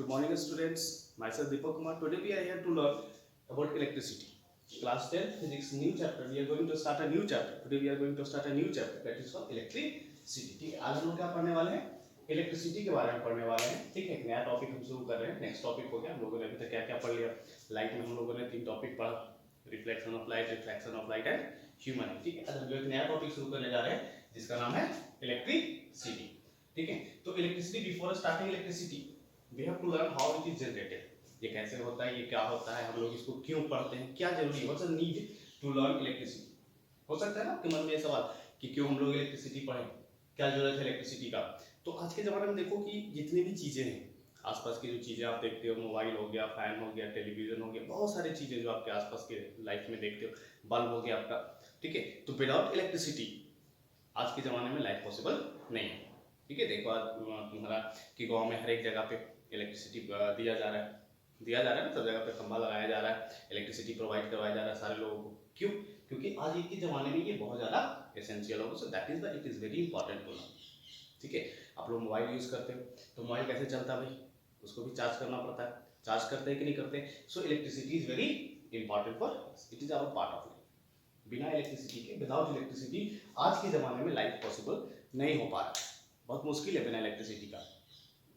Good morning, students. Myself Deepak Kumar. Today we are here to learn about electricity. Class 10 physics new chapter. We are going to start a new chapter. Today we are going to start a new chapter that is called electricity. ठीक है, आज हम लोग क्या पढ़ने वाले हैं? Electricity के बारे में पढ़ने वाले हैं. ठीक है, एक नया टॉपिक हम शुरू कर रहे हैं. नेक्स्ट टॉपिक हो गया. हम लोगों ने अभी तक क्या क्या पढ़ लिया. लाइट में हम लोगों ने 3 टॉपिक पढ़ा. Reflection of light, refraction of light and human. ठीक है, आज हम लोग एक नया टॉपिक शुरू करने जा रहे हैं जिसका नाम है इलेक्ट्रिसिटी. ठीक है, तो electricity, before starting electricity we have to learn how it is generated. ये कैसे होता है, ये क्या होता है, हम लोग इसको क्यों पढ़ते हैं, क्या जरूरी है, what's the need to learn electricity. हो सकता है ना आपके मन में ये सवाल कि क्यों हम लोग इलेक्ट्रिसिटी पढ़ें, क्या जरूरत है इलेक्ट्रिसिटी का. तो आज के ज़माने में देखो कि जितनी भी चीज़ें हैं, आसपास की जो चीज़ें आप देखते हो, मोबाइल हो गया, फैन हो गया, टेलीविज़न हो गया, बहुत सारी चीज़ें जो आपके आसपास के लाइफ में देखते हो, बल्ब हो गया आपका. ठीक है, तो विदाउट इलेक्ट्रिसिटी आज के ज़माने में लाइफ पॉसिबल नहीं है. ठीक है, देखो आज तुम्हारा कि गाँव में हर एक जगह पे इलेक्ट्रिसिटी दिया जा रहा है ना, सब जगह पे खंभा लगाया जा रहा है, इलेक्ट्रिसिटी प्रोवाइड करवाया जा रहा है सारे लोगों को. क्यों? क्योंकि आज के ज़माने में ये बहुत ज़्यादा एसेंशियल होगा. So that is the it is very important to know. ठीक है, आप लोग मोबाइल यूज़ करते हो तो मोबाइल कैसे चलता है भाई, उसको भी चार्ज करना पड़ता है. चार्ज करते हैं कि नहीं करते. So electricity is very important for, it is our part of life. बिना इलेक्ट्रिसिटी के, विदाउट इलेक्ट्रिसिटी आज के ज़माने में लाइफ पॉसिबल नहीं हो पा रहा है. बहुत मुश्किल है बिना इलेक्ट्रिसिटी का.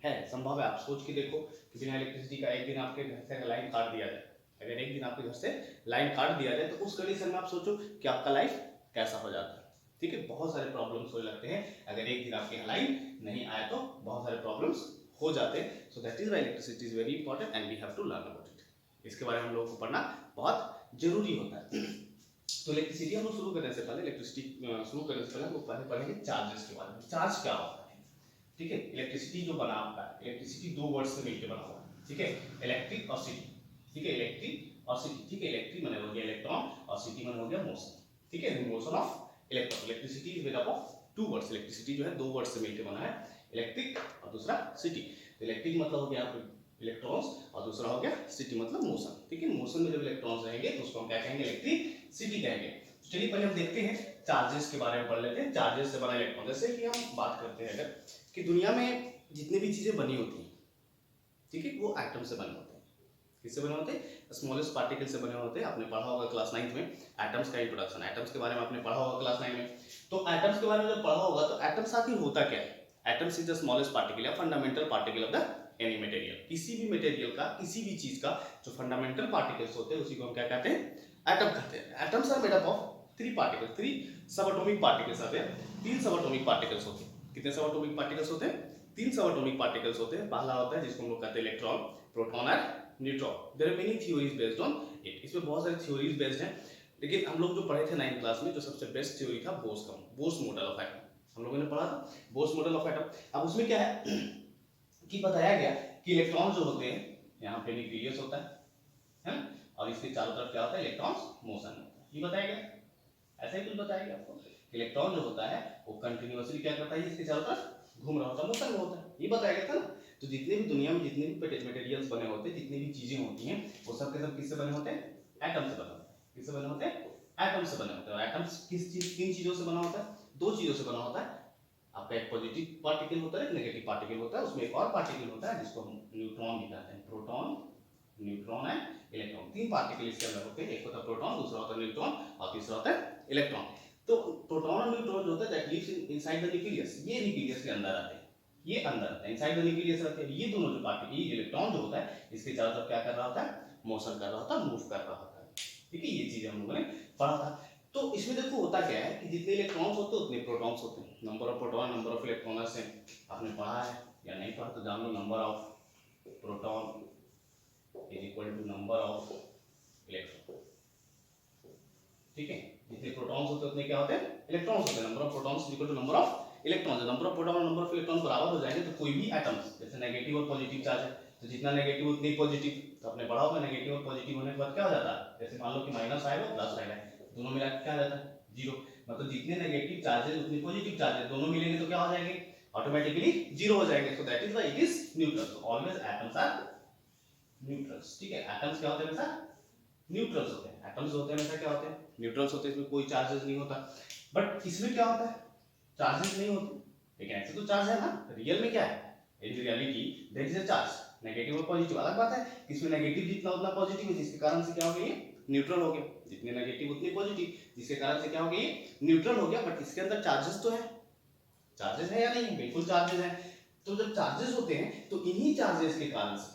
है संभव है, आप सोच के देखो कि बिना इलेक्ट्रिसिटी का एक दिन आपके घर से लाइन काट दिया जाए, अगर एक दिन आपके घर से लाइन काट दिया जाए तो उस कंडीशन में आप सोचो कि आपका लाइफ कैसा हो जाता है. ठीक है, बहुत सारे प्रॉब्लम्स हो जाते हैं. अगर एक दिन आपके लाइन नहीं आए तो बहुत सारे प्रॉब्लम्स हो जाते हैं. So that is why electricity is very important and we have to learn about it. इसके बारे में हम लोगों को पढ़ना बहुत जरूरी होता है. तो इलेक्ट्रिसिटी हम लोग शुरू करने से पहले, हम लोग पहले पढ़ेंगे चार्जेस के बारे में. चार्ज क्या होता है. ठीक है, इलेक्ट्रिसिटी जो बना आपका, इलेक्ट्रिसिटी 2 वर्ड से मिलकर बना हुआ है. ठीक है, इलेक्ट्रिक और सिटी. ठीक है, इलेक्ट्रिक और सिटी. ठीक है, इलेक्ट्रिक माने हो गया इलेक्ट्रॉन और सिटी माने हो गया मोशन. ठीक है, motion of electron. Electricity is made up of 2 words. Electricity जो है 2 वर्ड से मिलकर बना है, इलेक्ट्रिक और दूसरा सिटी. इलेक्ट्रिक मतलब हो गया इलेक्ट्रॉन्स और दूसरा हो गया सिटी मतलब मोशन. ठीक है, मोशन में जब इलेक्ट्रॉन्स रहेंगे तो उसको हम क्या कहेंगे, इलेक्ट्रिसिटी कहेंगे. चलिए पहले हम देखते हैं चार्जेस के बारे में पढ़ लेते हैं. चार्जेस से बना इलेक्ट्रॉन. जैसे कि हम बात करते हैं अगर कि दुनिया में जितनी भी चीजें बनी होती हैं, ठीक है, वो एटम से बने होते हैं. किससे बने होते हैं? स्मॉलेस्ट पार्टिकल से बने होते हैं. आपने पढ़ा होगा क्लास 9th में एटम्स का इंट्रोडक्शन. एटम्स के बारे में आपने पढ़ा होगा क्लास 9 में. तो एटम्स के बारे में जब पढ़ा होगा तो एटम्स आखिर होता क्या है. Atoms is the smallest particle या fundamental particle of the any material. किसी भी मटेरियल का, किसी भी चीज का जो फंडामेंटल पार्टिकल्स होते हैं उसी को हम क्या कहते हैं, एटम कहते हैं. Atoms are made up of 3 particles, 3 subatomic particles आते हैं. 3 सबएटॉमिक पार्टिकल्स होते हैं. कितने सबएटॉमिक पार्टिकल्स होते हैं? 3 सबएटॉमिक पार्टिकल्स होते हैं. पहला होता है जिसको हम लोग कहते हैं इलेक्ट्रॉन, प्रोटॉन और न्यूट्रॉन. There are many theories based on it. इसमें बहुत सारी थ्योरीज बेस्ड हैं, लेकिन हम लोग जो पढ़े थे 9th क्लास में जो सबसे बेस्ट थ्योरी था बोस का, बोस मॉडल ऑफ एटम. हम लोगों ने पढ़ा था बोस मॉडल ऑफ एटम. अब उसमें क्या है कि बताया गया कि इलेक्ट्रॉन जो होते हैं, यहाँ पे न्यूक्लियस होता है और इसके चारों तरफ क्या होता है, इलेक्ट्रॉन्स मोशन होता है. ये बताया गया, ऐसा ही कुछ बताया गया आपको. इलेक्ट्रॉन जो होता है वो कंटिन्यूअसली क्या करता है, इसके चारों तरफ घूम रहा होता है, मोशन में होता है. ये बताया गया था ना. तो जितने भी दुनिया में जितने भी मटेरियल्स बने होते हैं, जितनी भी चीजें होती हैं, वो सब के सब किससे बने होते हैं, एटम से बने होते हैं. किससे बने होते हैं, एटम से बने होते हैं. और एटम्स किस चीज, 3 चीजों से बना होता है, 2 चीजों से बना होता है. आपका एक पॉजिटिव पार्टिकल होता है, एक नेगेटिव पार्टिकल होता है. उसमें एक और पार्टिकल होता है जिसको हम न्यूट्रॉन भी कहते हैं. Proton, neutron and electron. 3 particle इसके अंदर होते हैं. एक होता है प्रोटॉन, दूसरा होता है न्यूट्रॉन और तीसरा होता है इलेक्ट्रॉन. तो प्रोटॉन और न्यूट्रॉन जो होता है that lives inside the nucleus. ये न्यूक्लियस के अंदर आते हैं, ये अंदर आते हैं, इनसाइड द न्यूक्लियस रहते हैं. ये दोनों जो पार्टिकल, ये इलेक्ट्रॉन जो होता है इसके चारों तरफ क्या कर रहा होता है, मोशन कर रहा होता है, मूव कर रहा होता है. ठीक है, ये चीजें हम लोगों ने पढ़ा था. तो इसमें देखो होता क्या है कि जितने इलेक्ट्रॉन्स होते हैं उतने प्रोटॉन्स होते हैं. Number of proton, number of electrons हैं. आपने पढ़ा है या नहीं पढ़ा तो जान लो. Number of proton is equal to number of electron. ठीक है, जितने प्रोटॉन्स होते हैं उतने क्या होते हैं, इलेक्ट्रॉन्स होते हैं. Number of protons is equal to number of electrons. Number of proton और नंबर ऑफ इलेक्ट्रॉन्स बराबर हो जाएंगे तो कोई भी एटम्स, जैसे नेगेटिव और पॉजिटिव चार्ज है तो जितना नेगेटिव उतनी पॉजिटिव. तो आपने पढ़ा होगा नेगेटिव और पॉजिटिव होने के बाद क्या हो जाता है, जैसे मान लो कि माइनस आएगा प्लस आएगा, दोनों मिला के क्या आ जाता है, 0. मतलब जितने नेगेटिव चार्जेस उतने पॉजिटिव चार्जेस दोनों मिलेंगे तो क्या हो जाएंगे, ऑटोमेटिकली 0 हो जाएंगे. So that is why it is neutral. So always atoms are neutrals. ठीक है, एटम्स क्या होते हैं हमेशा, न्यूट्रल्स होते हैं. एटम्स होते हैं हमेशा क्या होते हैं, न्यूट्रल्स होते हैं. इसमें कोई चार्जेस नहीं होता. बट इसमें क्या होता है, चार्जेस नहीं होते. लेकिन ऐसे तो चार्ज है ना. रियल में क्या है, in reality there is a charge. Negative और पॉजिटिव अलग बात है, इसमें नेगेटिव जितना उतना पॉजिटिव है, जिसके कारण से क्या हो गया ये न्यूट्रल हो गया, जितने नेगेटिव उतने पॉजिटिव, जिसके कारण से क्या हो गया ये न्यूट्रल हो गया। बट इसके अंदर चार्जेस तो है, चार्जेस है या नहीं, बिल्कुल चार्जेस है। तो जब चार्जेस होते हैं तो इन्हीं चार्जेस के कारण से,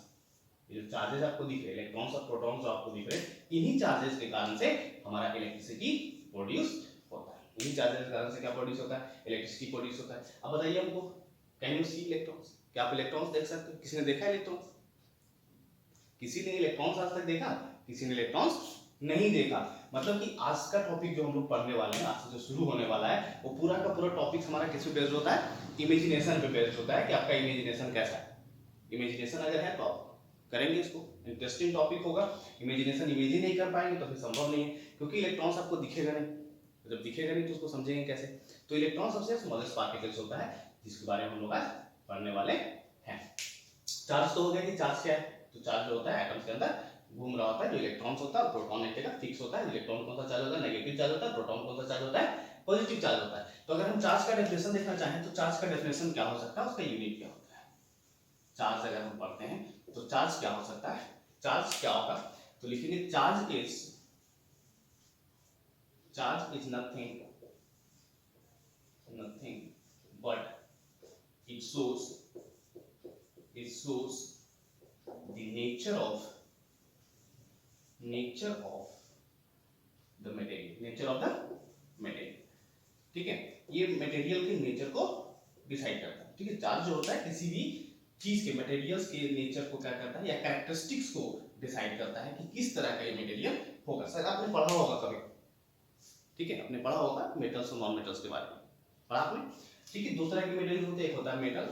ये जो चार्जेस आपको दिख रहे हैं इलेक्ट्रॉन्स और प्रोटॉन्स जो आपको दिख रहे हैं, इन्हीं चार्जेस के कारण से हमारा इलेक्ट्रिसिटी प्रोड्यूस होता है। इन्हीं चार्जेस के कारण से क्या प्रोड्यूस होता है, इलेक्ट्रिसिटी प्रोड्यूस होता है। अब बताइए हमको, कैन यू सी इलेक्ट्रॉन्स, क्या आप इलेक्ट्रॉन्स देख सकते हो? किसी ने देखा इलेक्ट्रॉन्स? किसी ने इलेक्ट्रॉन्स आज तक देखा? किसी ने इलेक्ट्रॉन्स नहीं देखा। मतलब कि आज का टॉपिक जो हम लोग पढ़ने वाले हैं, आज से जो शुरू होने वाला है, वो पूरा का पूरा टॉपिक हमारा किस पे बेस्ड होता है, इमेजिनेशन पे बेस्ड होता है कि आपका इमेजिनेशन कैसा है। इमेजिनेशन अगर है तो आप करेंगे इसको, इंटरेस्टिंग टॉपिक होगा। इमेजिनेशन इमेजिन नहीं कर पाएंगे तो फिर संभव नहीं है, क्योंकि इलेक्ट्रॉन्स आपको दिखेगा नहीं, जब दिखेगा नहीं तो उसको समझेंगे कैसे। तो इलेक्ट्रॉन सबसे स्मॉलेस्ट पार्टिकल्स होता है, जिसके बारे में हम लोग आज पढ़ने वाले हैं। चार्ज तो हो गया कि चार्ज क्या है, तो चार्ज जो होता है एटम्स के अंदर घूम रहा होता है, जो इलेक्ट्रॉन्स होता है, प्रोटॉन एक जगह फिक्स होता है। इलेक्ट्रॉन कौन सा चार्ज होता है, नेगेटिव चार्ज होता है, प्रोटॉन कौन सा चार्ज होता है, पॉजिटिव चार्ज होता है। तो अगर हम चार्ज का डेफिनेशन देखना चाहें तो चार्ज का डेफिनेशन क्या हो सकता है, उसका यूनिट क्या होता है। चार्ज अगर हम पढ़ते हैं तो चार्ज क्या हो सकता है, चार्ज क्या होगा, तो लिखेंगे charge is nothing but it shows the nature of the material, ठीक है। ये मटेरियल के नेचर को डिसाइड करता है, ठीक है। चार्ज जो होता है किसी भी चीज के, मटेरियल्स के नेचर को क्या करता है, या कैरेक्टरिस्टिक्स को डिसाइड करता है कि किस तरह का ये मटेरियल होगा। सर आपने पढ़ा होगा कभी, ठीक है, आपने पढ़ा होगा मेटल्स और नॉन मेटल्स के बारे में, पढ़ा आपने, ठीक है। दो तरह के मेटल होते हैं, एक होता है मेटल,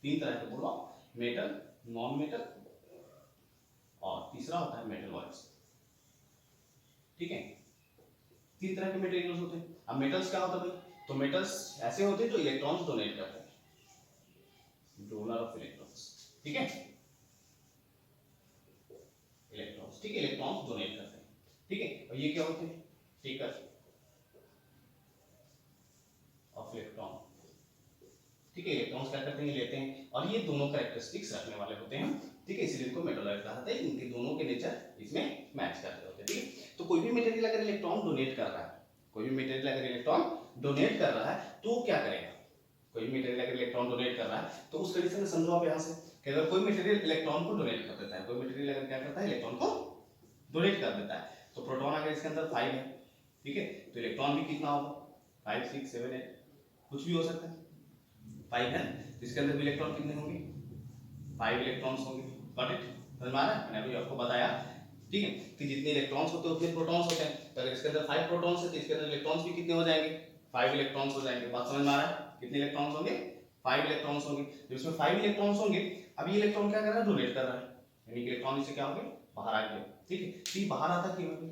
तीन तरह के बोलो, मेटल, नॉन मेटल और तीसरा होता है मेटल ऑयल्स, ठीक है। तीन तरह के मटेरियल्स होते हैं। अब मेटल्स क्या होता है भाई, तो मेटल्स ऐसे होते हैं जो इलेक्ट्रॉन्स डोनेट करते हैं, डोनर ऑफ इलेक्ट्रॉन्स, ठीक है, इलेक्ट्रॉन्स, ठीक है, इलेक्ट्रॉन्स डोनेट करते हैं, ठीक है। और ये क्या होते हैं, टेकर ऑफ इलेक्ट्रॉन, ठीक है। इलेक्ट्रॉन्स क्या करते हैं, लेते हैं, और ये दोनों कैरेक्टरिस्टिक्स रखने वाले होते हैं, ठीक है, इसलिए इनको मेटलॉइड कहा जाता है। इनके दोनों के नेचर इसमें मैच करते होते हैं, ठीक है। तो कोई भी मटेरियल अगर इलेक्ट्रॉन डोनेट कर रहा है, कोई भी मटेरियल अगर इलेक्ट्रॉन डोनेट कर रहा है तो क्या करेगा, कोई भी मटेरियल अगर इलेक्ट्रॉन डोनेट कर रहा है तो उस कंडीशन में समझो आप यहाँ से कि अगर कोई मटेरियल इलेक्ट्रॉन को डोनेट कर देता है, कोई मटेरियल अगर क्या करता है, इलेक्ट्रॉन को डोनेट कर देता है, तो प्रोटॉन अगर इसके अंदर 5 है, ठीक है, तो इलेक्ट्रॉन भी कितना होगा, 5 6 7 8 कुछ भी हो सकता है, 5 है, इसके अंदर भी इलेक्ट्रॉन कितने होंगे, 5 इलेक्ट्रॉन्स होंगे। गॉट इट, समझ में आ रहा है, मैंने अभी आपको बताया, ठीक है, कि जितने इलेक्ट्रॉन्स होते हैं उतने प्रोटॉन्स होते हैं। तो अगर इसके अंदर 5 प्रोटॉन्स है तो इसके अंदर इलेक्ट्रॉन्स भी कितने हो जाएंगे, 5 इलेक्ट्रॉन्स हो जाएंगे। बात समझ में आ रहा है, कितने इलेक्ट्रॉन्स होंगे, 5 इलेक्ट्रॉन्स होंगे। जब इसमें 5 इलेक्ट्रॉन्स होंगे, अब ये इलेक्ट्रॉन क्या कर रहा है, डोनेट कर रहा है, यानी कि इलेक्ट्रॉन इससे क्या होंगे, बाहर आ गए, ठीक है। तो ये बाहर आता क्यों है,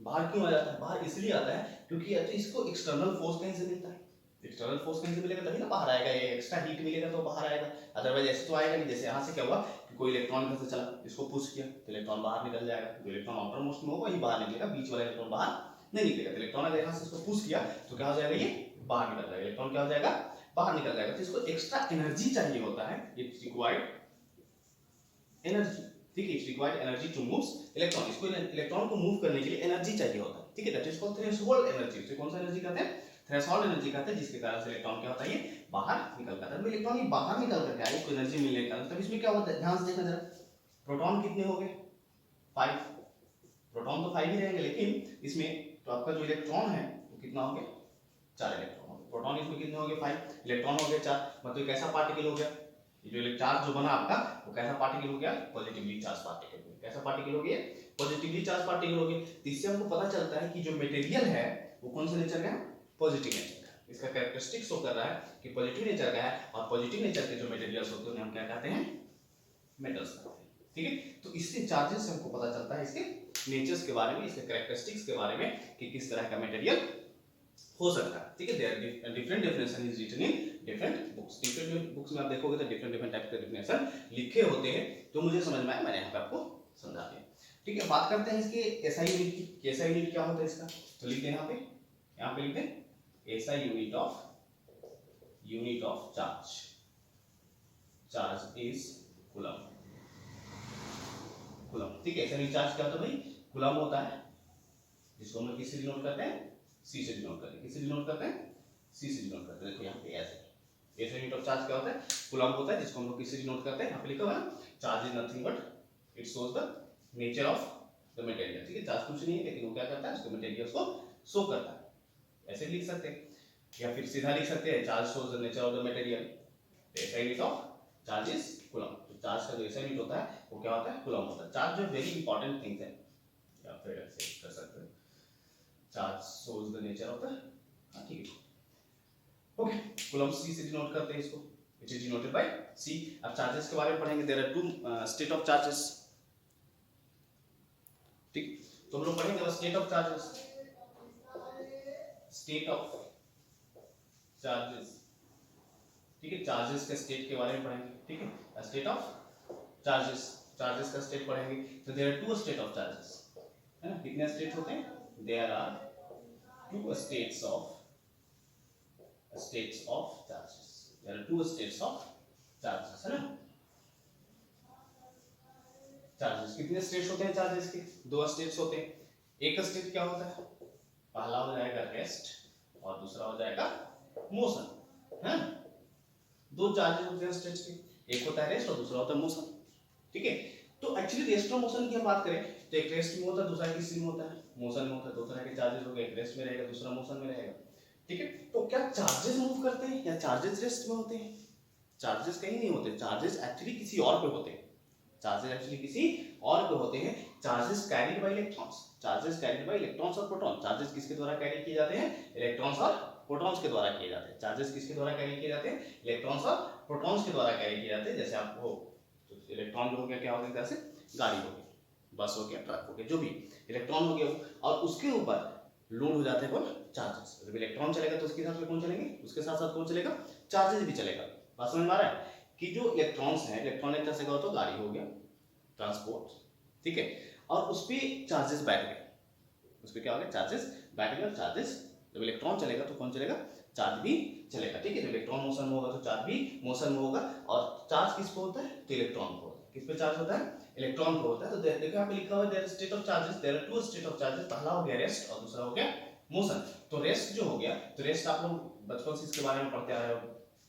बाहर क्यों आ जाता है, बाहर इसलिए आता है क्योंकि या तो इसको एक्सटर्नल फोर्स कहीं से मिलता है, एक्सटर्नल फोर्स कहीं से मिलेगा तभी ना बाहर आएगा, ये एक्स्ट्रा हीट मिलेगा तो बाहर आएगा, अदरवाइज ऐसे तो आएगा नहीं। जैसे यहाँ से क्या हुआ कि कोई इलेक्ट्रॉन इधर से चला, इसको पुश किया तो इलेक्ट्रॉन बाहर निकल जाएगा, जो इलेक्ट्रॉन आउटर मोस्ट में होगा वही बाहर निकलेगा, बीच वाला इलेक्ट्रॉन बाहर नहीं निकलेगा। तो इलेक्ट्रॉन अगर यहाँ से इसको पुश किया तो क्या हो जाएगा, ये बाहर निकल जाएगा, इलेक्ट्रॉन क्या हो जाएगा, बाहर निकल जाएगा। तो इसको एक्स्ट्रा एनर्जी चाहिए होता है, इट्स रिक्वायर्ड एनर्जी, ठीक है, it's required energy to move electron, इसको इलेक्ट्रॉन को मूव करने के लिए एनर्जी चाहिए होता है, ठीक है। That is called threshold energy. इसे कौन सा एनर्जी कहते हैं, थ्रेशोल्ड एनर्जी कहते हैं, जिसके कारण से इलेक्ट्रॉन क्या होता है, ये बाहर निकल जाता है। इलेक्ट्रॉन ये बाहर निकल करके आए, इसको एनर्जी मिलने के कारण, तब इसमें क्या होता है, ध्यान से देखना जरा, प्रोटॉन कितने हो गए, 5, प्रोटॉन तो 5 ही रहेंगे, लेकिन इसमें तो आपका जो इलेक्ट्रॉन है वो कितना हो गया, 4 इलेक्ट्रॉन हो गए। प्रोटॉन इसमें कितने हो गए, 5, इलेक्ट्रॉन हो गए 4, मतलब कैसा पार्टिकल हो गया, ये जो चार्ज जो बना आपका वो कैसा पार्टिकल हो गया, पॉजिटिवली चार्ज पार्टिकल। कैसा पार्टिकल हो गया, पॉजिटिवली चार्ज पार्टिकल हो गया। तो इससे हमको पता चलता है कि जो मटेरियल है वो कौन से नेचर का है, पॉजिटिव नेचर का। इसका कैरेक्टरिस्टिक्स शो कर रहा है कि पॉजिटिव नेचर का है, और पॉजिटिव नेचर के जो मटेरियल्स होते हैं उन्हें हम क्या कहते हैं, मेटल्स कहते हैं, ठीक है। तो इससे चार्जेस से हमको पता चलता है इसके नेचर्स के बारे में, इसके कैरेक्टरिस्टिक्स के बारे में कि किस तरह का मटेरियल हो सकता है, ठीक है। There different definition is written in different books, different books में आप देखोगे तो डिफरेंट डिफरेंट टाइप के डेफिनेशन लिखे होते हैं, तो मुझे समझ में आया, मैंने यहाँ पे आपको समझा दिया, ठीक है। बात करते हैं इसके एसआई यूनिट की, एसआई यूनिट क्या होता है इसका, तो लिखते हैं यहाँ पे लिखते हैं SI unit of charge, charge is coulomb, coulomb, ठीक है। SI चार्ज क्या होता है भाई, कूलम होता है, जिसको हम लोग किससे डिनोट करते हैं, C से डिनोट करते हैं। किससे डिनोट करते हैं, C से डिनोट करते हैं। देखो यहाँ पे ऐसे SI यूनिट ऑफ चार्ज क्या होता है, कूलम होता है, जिसको हम लोग किससे डिनोट करते हैं, यहाँ पे लिखा हुआ है charge is nothing but it shows the nature of the material, ठीक है। चार्ज कुछ नहीं है, लेकिन वो क्या करता है, उसके मटेरियल को शो करता है, ऐसे लिख सकते हैं। या फिर सीधा लिख सकते हैं charge shows the nature of the material, SI unit of charge is coulomb. तो चार्ज का जो SI यूनिट होता है वो क्या होता है, कूलम होता है। चार्ज जो वेरी इंपॉर्टेंट थिंग है, या फिर ऐसे कर सकते हैं charge shows the nature of the, ठीक है, ओके। कूलम C से डिनोट करते हैं इसको, it is denoted by C। अब चार्जेस के बारे में पढ़ेंगे, there are two state of charges, ठीक। तो हम लोग पढ़ेंगे state of charges, state of charges, ठीक है। चार्जेस के स्टेट के बारे में पढ़ेंगे, ठीक है। स्टेट ऑफ चार्जेस, चार्जेस का स्टेट पढ़ेंगे। तो there are two state of charges, है ना। कितने स्टेट होते हैं, there are two states of charges, there are two states of charges, है ना। चार्जेस कितने स्टेट्स होते हैं चार्जेस के, दो स्टेट्स होते हैं। एक स्टेट क्या होता है, पहला हो जाएगा रेस्ट और दूसरा हो जाएगा मोशन, है। दो चार्जेस होते हैं स्टेट्स के, एक होता है रेस्ट और दूसरा होता है मोशन, ठीक है। तो एक्चुअली रेस्ट और मोशन की हम बात करें तो एक रेस्ट में होता है, दूसरा किस में होता है, मोशन में होता है। दो तरह के चार्जेस हो गए, एक रेस्ट में रहेगा, दूसरा मोशन में रहेगा, ठीक है। तो क्या चार्जेस मूव करते हैं या चार्जेस रेस्ट में होते हैं, चार्जेस कहीं नहीं होते, चार्जेस एक्चुअली किसी और पे होते हैं, चार्जेस एक्चुअली किसी और पे होते हैं। Charges carried bye electrons, charges carried bye electrons और प्रोटॉन। चार्जेस किसके द्वारा कैरी किए जाते हैं, इलेक्ट्रॉन्स और प्रोटॉन्स के द्वारा किए जाते हैं। चार्जेस किसके द्वारा कैरी किए जाते हैं, इलेक्ट्रॉन्स और प्रोटॉन्स के द्वारा कैरी किए जाते हैं। जैसे आपको इलेक्ट्रॉन जो हो गया, क्या हो गया, जैसे गाड़ी हो गई, बस हो गया, ट्रक हो गया, जो भी इलेक्ट्रॉन हो गया वो, और उसके ऊपर लोड हो जाते हैं कौन, चार्जेस। जब इलेक्ट्रॉन चलेगा तो उसके साथ में कौन चलेंगे, उसके साथ साथ कौन चलेगा, चार्जेस भी चलेगा। बात समझ में आ रहा है कि जो इलेक्ट्रॉन्स हैं, इलेक्ट्रॉन एक तरह से कहो तो गाड़ी हो गया, ट्रांसपोर्ट, ठीक है। और उस पे चार्जेस बैठ गए, उस पे क्या हो गया, चार्जेस बैठ गए। चार्जेस जब इलेक्ट्रॉन चलेगा तो कौन चलेगा, चार्ज भी चलेगा, ठीक है। जब इलेक्ट्रॉन मोशन में होगा तो चार्ज भी मोशन में होगा। और चार्ज किस पे होता है, तो इलेक्ट्रॉन पे होता है। किस पे चार्ज होता है, इलेक्ट्रॉन पे होता है। तो देखो यहाँ पे लिखा हुआ है there state of charges, there are two state of charges. पहला हो गया रेस्ट और दूसरा हो गया मोशन। तो रेस्ट जो हो गया, तो रेस्ट आप लोग बचपन से इसके बारे में पढ़ते आ रहे हो,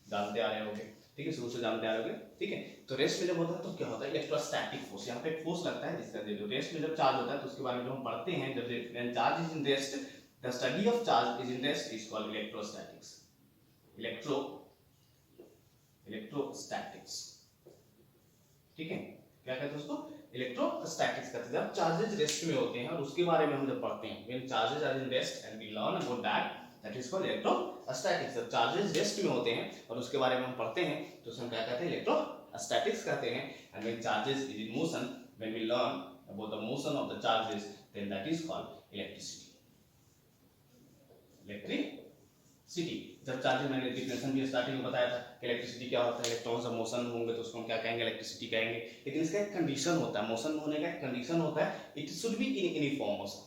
जानते आ रहे होगे, ठीक है, शुरू से जानते आ रहे होगे, ठीक है। तो रेस्ट में जब होता है तो क्या होता है, इलेक्ट्रोस्टैटिक फोर्स, यहाँ पे एक फोर्स लगता है जिसका जो रेस्ट में जब चार्ज होता है तो उसके बारे में हम पढ़ते हैं। जब when charge is in rest, the study of charge is in rest is called electrostatics, electrostatics, ठीक है। क्या कहते हैं उसको, इलेक्ट्रोस्टैटिक्स कहते हैं। जब चार्जेस रेस्ट में होते हैं और उसके बारे में हम जब पढ़ते हैं, when charges are in rest and we learn about that is called electrostatics. जब चार्जेस रेस्ट में होते हैं और उसके बारे में हम पढ़ते हैं तो उसे हम क्या कहते हैं, इलेक्ट्रोस्टैटिक्स कहते हैं। And when charges is in motion, when we learn about the motion of the charges, then that is called electricity, electricity. जब चार्जेस, मैंने डिफिनेशन भी स्टार्टिंग में बताया था कि इलेक्ट्रिसिटी क्या होता है, इलेक्ट्रॉन जब मोशन में होंगे तो उसको हम क्या कहेंगे, इलेक्ट्रिसिटी कहेंगे। लेकिन इसका एक कंडीशन होता है, मोशन में होने का एक कंडीशन होता है, it should be in uniform motion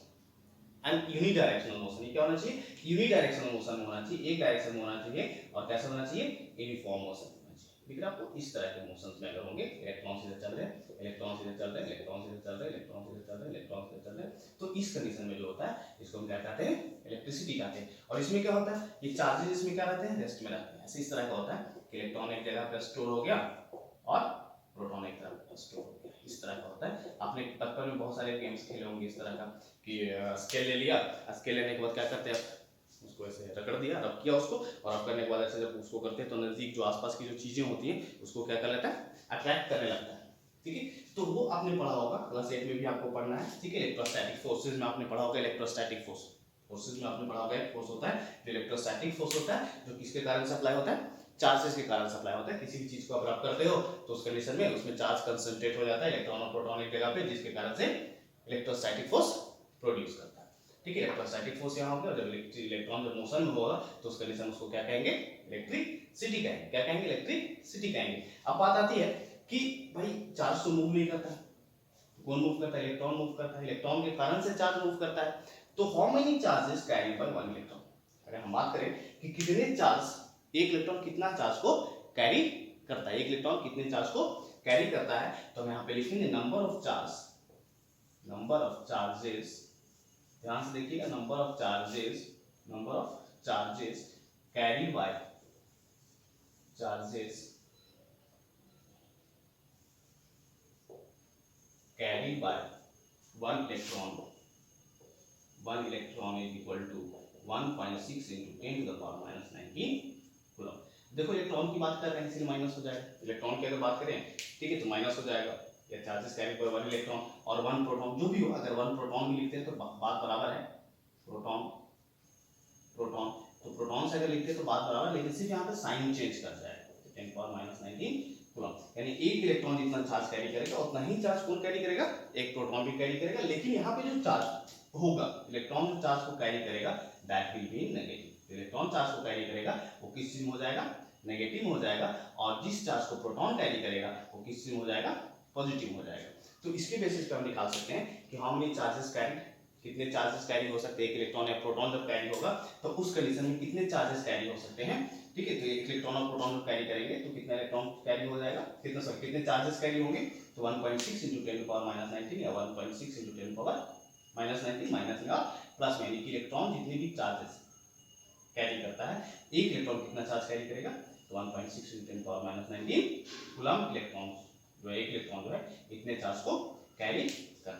and unidirectional motion. ये क्या होना चाहिए, यूनिडायरेक्शनल मोशन में होना चाहिए, एक डायरेक्शन में होना चाहिए। और कैसा होना चाहिए, यूनिफॉर्म मोशन होना चाहिए। दिख रहा है आपको, इस तरह के मोशंस में अगर होंगे, इलेक्ट्रॉन इधर चल रहे हैं, इलेक्ट्रॉन इधर चल रहे हैं, इलेक्ट्रॉन इधर चल रहे हैं, इलेक्ट्रॉन इधर चल रहे हैं, इलेक्ट्रॉन इधर चल रहे हैं, तो इस कंडीशन में जो होता है इसको हम क्या कहते हैं, इलेक्ट्रिसिटी कहते हैं। और इसमें क्या होता है, ये चार्जेस इसमें क्या रहते हैं, रेस्ट में रहते हैं। ऐसे इस तरह का होता है कि इलेक्ट्रॉन एक जगह पर स्टोर हो गया और प्रोटॉन एक तरफ पर स्टोर हो गया, इस तरह का होता है। आपने बचपन में बहुत सारे गेम्स खेले होंगे इस तरह का कि स्केल ले लिया, स्केल लेने के बाद क्या करते हैं, उसको ऐसे रगड़ दिया, रब किया उसको, और रब करने के बाद ऐसे जब उसको करते हैं तो नजदीक जो आसपास की जो चीजें होती हैं उसको क्या कर लेता है, अट्रैक्ट करने लगता है, ठीक है। तो वो आपने पढ़ा होगा, क्लास 8 में भी आपको पढ़ना है, ठीक है। इलेक्ट्रोस्टैटिक फोर्सेज में आपने पढ़ा होगा, इलेक्ट्रोस्टैटिक फोर्सेज में आपने पढ़ा होगा एक फोर्स होता है जो इलेक्ट्रोस्टैटिक फोर्स होता है, जो किसके कारण सप्लाई होता है, चार्जेस के कारण सप्लाई होता है। किसी भी चीज को आप रब करते हो तो उस कंडीशन में उसमें चार्ज कंसंट्रेट हो जाता है, इलेक्ट्रॉन और प्रोटॉन एक जगह पे, जिसके कारण से इलेक्ट्रोस्टैटिक फोर्स प्रोड्यूस करता है, ठीक है। इलेक्ट्रोस्टैटिक फोर्स यहाँ हो गया। जब इलेक्ट्रॉन जब मोशन में होगा तो उस कंडीशन उसको क्या कहेंगे, इलेक्ट्रिसिटी कहेंगे। क्या कहेंगे, इलेक्ट्रिसिटी कहेंगे। अब बात आती है कि भाई चार्ज तो मूव नहीं करता, कौन मूव करता है, इलेक्ट्रॉन मूव करता है, इलेक्ट्रॉन के कारण से चार्ज मूव करता है। तो how many charges carried bye one electron, अगर हम बात करें कि कितने चार्ज, एक इलेक्ट्रॉन कितना चार्ज को कैरी करता है, एक इलेक्ट्रॉन कितने चार्ज को कैरी करता है। तो हम यहाँ पे लिखेंगे नंबर ऑफ चार्जेस, ध्यान से देखिएगा, number of charges carry by one electron is equal to 1.6 into 10 to the power minus 19 coulomb. देखो इलेक्ट्रॉन की बात कर रहे हैं इसलिए माइनस हो जाएगा, इलेक्ट्रॉन की अगर बात करें ठीक है तो माइनस हो जाएगा, या charges carry by one electron और वन प्रोटॉन, जो भी हो, अगर वन प्रोटॉन भी लिखते हैं तो बात बराबर है, प्रोटॉन तो प्रोटॉन से अगर लिखते हैं तो बात बराबर, लेकिन सिर्फ यहाँ पे साइन चेंज कर जाएगा, 10 पावर माइनस 19 कूलम, यानी एक इलेक्ट्रॉन जितना चार्ज कैरी करेगा उतना ही चार्ज कौन कैरी करेगा, एक प्रोटॉन भी कैरी करेगा। लेकिन यहाँ पे जो चार्ज होगा, इलेक्ट्रॉन जो चार्ज को कैरी करेगा that will be negative, electron charge को कैरी करेगा वो किस चीज में हो जाएगा, नेगेटिव हो जाएगा, और जिस चार्ज को प्रोटॉन कैरी करेगा वो किस चीज में हो जाएगा, पॉजिटिव हो जाएगा। तो इसके बेसिस पे हम निकाल सकते हैं कि हाउ मेनी चार्जेस कैरी, कितने चार्जेस कैरी हो सकते हैं, एक इलेक्ट्रॉन या प्रोटॉन जब कैरी होगा तो उस कंडीशन में कितने चार्जेस कैरी हो सकते हैं, ठीक है। तो एक इलेक्ट्रॉन और प्रोटॉन को कैरी करेंगे तो कितना इलेक्ट्रॉन कैरी हो जाएगा, कितने चार्जेस कैरी होंगे, तो 1.6 इंटू 10 पावर माइनस 19 या 1.6 इंटू 10 पावर माइनस 19 माइनस में और प्लस में, यानी कि इलेक्ट्रॉन जितने भी चार्जेस कैरी करता है, एक इलेक्ट्रॉन कितना चार्ज कैरी करेगा, तो 1.6 into 10 power minus 19 coulomb electron, जो एक इलेक्ट्रॉन जो है इतने चार्ज को कैरी करता है।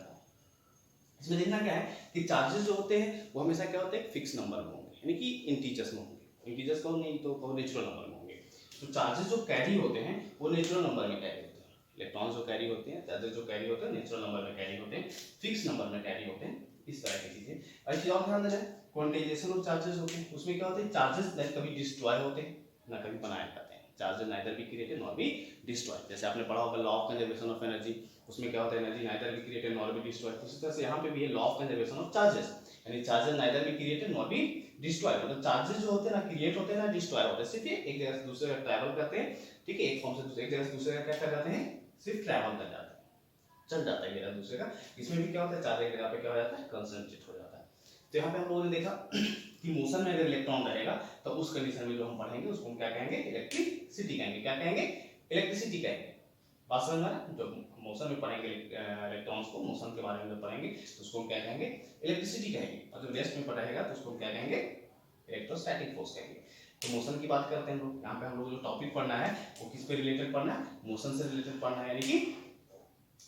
इसमें देखना क्या है कि चार्जेस जो होते हैं वो हमेशा क्या होते हैं, फिक्स नंबर में होंगे, यानी कि इंटीजर्स में होंगे, इंटीजर्स को नहीं तो नेचुरल नंबर में होंगे। तो चार्जेस जो कैरी होते हैं वो नेचुरल नंबर में कैरी होते हैं, इलेक्ट्रॉन जो कैरी होते हैं, चार्जेस जो कैरी होते हैं नेचुरल नंबर में कैरी होते हैं, फिक्स नंबर में कैरी होते हैं, इस तरह की चीजें। और इसी और ध्यान देना है क्वांटाइजेशन ऑफ चार्जेस होते हैं, उसमें क्या होते हैं, चार्जेस ना कभी डिस्ट्रॉय होते हैं ना कभी बनाए जाते हैं, charges neither be created nor be destroy. जैसे आपने पढ़ा होगा law of conservation of energy, उसमें क्या होता है, energy neither be created nor be destroy. इसी तरह से यहाँ पे भी है law of conservation of charges, यानी charges neither be created nor be destroy, मतलब चार्जेस जो होते हैं ना क्रिएट होते हैं ना डिस्ट्रॉय होते हैं, सिर्फ एक जगह से दूसरे जगह ट्रैवल करते हैं, ठीक है, एक फॉर्म से दूसरे, एक जगह से दूसरे जगह क्या कर जाते हैं, सिर्फ ट्रैवल कर जाते हैं, चल जाता है एक दूसरे का। इसमें भी क्या होता है, चार्ज एक जगह पे क्या हो जाता है, कंसंट्रेट हो जाता है। तो यहाँ पे हम लोगों ने देखा कि मोशन में अगर इलेक्ट्रॉन रहेगा तो उस कंडीशन में जो हम पढ़ेंगे उसको हम क्या कहेंगे, इलेक्ट्रिसिटी कहेंगे, क्या कहेंगे, इलेक्ट्रिसिटी कहेंगे। बात समझ में आ रहा है, जब मोशन में पढ़ेंगे इलेक्ट्रॉन्स को, मोशन के बारे में जब पढ़ेंगे तो उसको हम क्या कहेंगे, इलेक्ट्रिसिटी कहेंगे, और जब रेस्ट में पढ़ेगा तो उसको क्या कहेंगे, इलेक्ट्रोस्टैटिक फोर्स कहेंगे। तो मोशन की बात करते हैं हम लोग, यहाँ पे हम लोग जो टॉपिक पढ़ना है वो किस पे रिलेटेड पढ़ना है, मोशन से रिलेटेड पढ़ना है, यानी कि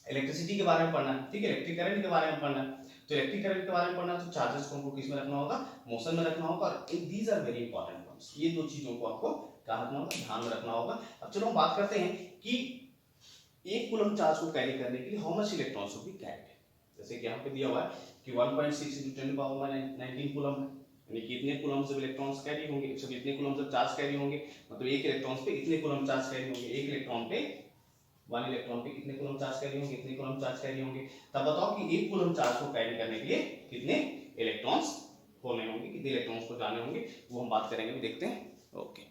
इलेक्ट्रिसिटी के बारे में पढ़ना है, ठीक है, इलेक्ट्रिक करंट के बारे में पढ़ना है। तो इलेक्ट्रिक करंट के बारे में पढ़ना है तो चार्जेस को हमको किस में रखना होगा, मोशन में रखना होगा, और these are very important terms, ये दो चीजों को आपको क्या रखना होगा, ध्यान में रखना होगा। अब चलो हम बात करते हैं कि एक कूलम चार्ज को कैरी करने के लिए how much electrons will be carried. जैसे कि यहाँ पे दिया हुआ है कि 1.6 into 10 पावर 19 कूलम है, यानी कि इतने कूलम जब इलेक्ट्रॉन्स कैरी होंगे, सब इतने कूलम जब चार्ज कैरी होंगे, मतलब एक इलेक्ट्रॉन पे इतने कूलम चार्ज कैरी होंगे, एक इलेक्ट्रॉन पे, वन इलेक्ट्रॉन पे कितने कूलम चार्ज कैरी होंगे, इतने कूलम चार्ज कैरी होंगे। तब बताओ कि एक कूलम चार्ज को कैरी करने के लिए कितने इलेक्ट्रॉन्स होने होंगे, कितने इलेक्ट्रॉन्स को जाने होंगे, वो हम बात करेंगे, देखते हैं। ओके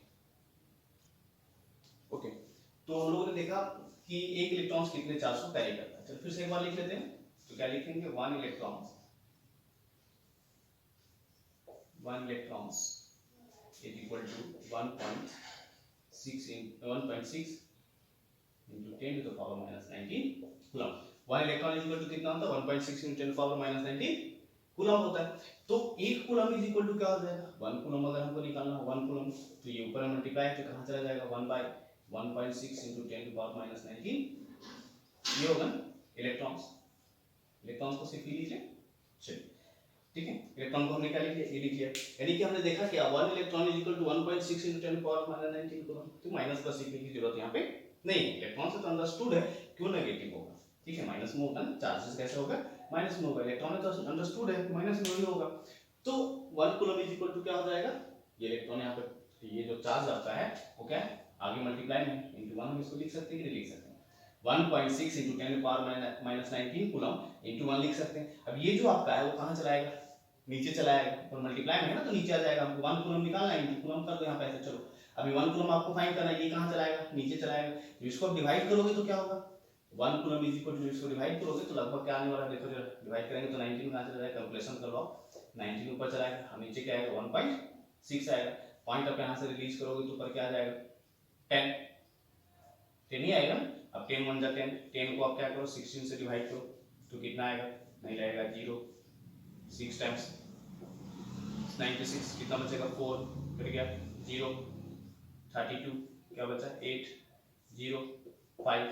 ओके, तो हम लोगों ने देखा कि एक इलेक्ट्रॉन्स कितने चार्ज को कैरी करता है। चलो फिर से एक बार लिख लेते हैं, तो क्या लिखेंगे, one electron is equal to 1.6 into 10 to the power minus 19 coulomb. One electron is equal to कितना होता है, 1.6 into 10 to the power minus 19 coulomb होता है। तो एक कूलम इज इक्वल टू क्या हो जाएगा, वन कूलम अगर हमको निकालना है, वन कूलम, तो ये ऊपर मल्टीप्लाई तो कहाँ चला जाएगा, 1/1.6 into 10 to the power minus 19, ये होगा इलेक्ट्रॉन्स। इलेक्ट्रॉन्स को सिर्फ लीजिए, चलिए ठीक है, इलेक्ट्रॉन को हमने क्या लिख लिया, ये लिख लिया, यानी कि हमने देखा क्या, one electron is equal to 1.6 into 10 power minus 19 coulomb. तो माइनस प्लस लिखने की जरूरत यहाँ पे नहीं है, इलेक्ट्रॉन से तो अंडरस्टूड है क्यों नेगेटिव होगा, ठीक है, माइनस में होगा, चार्जेस कैसे होगा, माइनस में होगा, इलेक्ट्रॉन तो अंडरस्टूड है माइनस में ही होगा। तो 1 कूलम इज इक्वल टू क्या हो जाएगा, ये इलेक्ट्रॉन यहाँ पे, ये जो चार्ज आपका है वो क्या है, आगे मल्टीप्लाई में इनटू 1 हम इसको लिख सकते हैं कि नहीं लिख सकते हैं, 1.6 into 10 power minus 19 coulomb into 1 लिख सकते हैं। अब ये जो आपका है वो कहाँ चलाएगा, नीचे चला आएगा, और मल्टीप्लाई में है ना तो नीचे आ जाएगा, हमको 1 कूलम निकालना है, इनटू कूलम कर दो यहाँ पे ऐसे। चलो अभी 1 कूलम आपको फाइंड करना है, ये कहाँ चलाएगा, नीचे चलाएगा, तो इसको आप डिवाइड करोगे तो क्या होगा, 1 कूलम इज इक्वल टू, इसको डिवाइड करोगे तो लगभग क्या आने वाला है, देखो जरा डिवाइड करेंगे तो 19 कहाँ चला जाएगा, कैलकुलेशन करवाओ, 19 ऊपर चलाएगा, और नीचे क्या आएगा, 1.6 आएगा, पॉइंट आप यहाँ से रिलीज करोगे तो ऊपर क्या आ जाएगा, 10, 10 ही आएगा। अब 10 1 जा 10, 10 को आप क्या करो 16 से डिवाइड करो तो कितना आएगा, नहीं लगेगा 0, 6 टाइम्स 96 कितना बचेगा 4, फिर क्या 0, 32 क्या बचा 8, 0, 5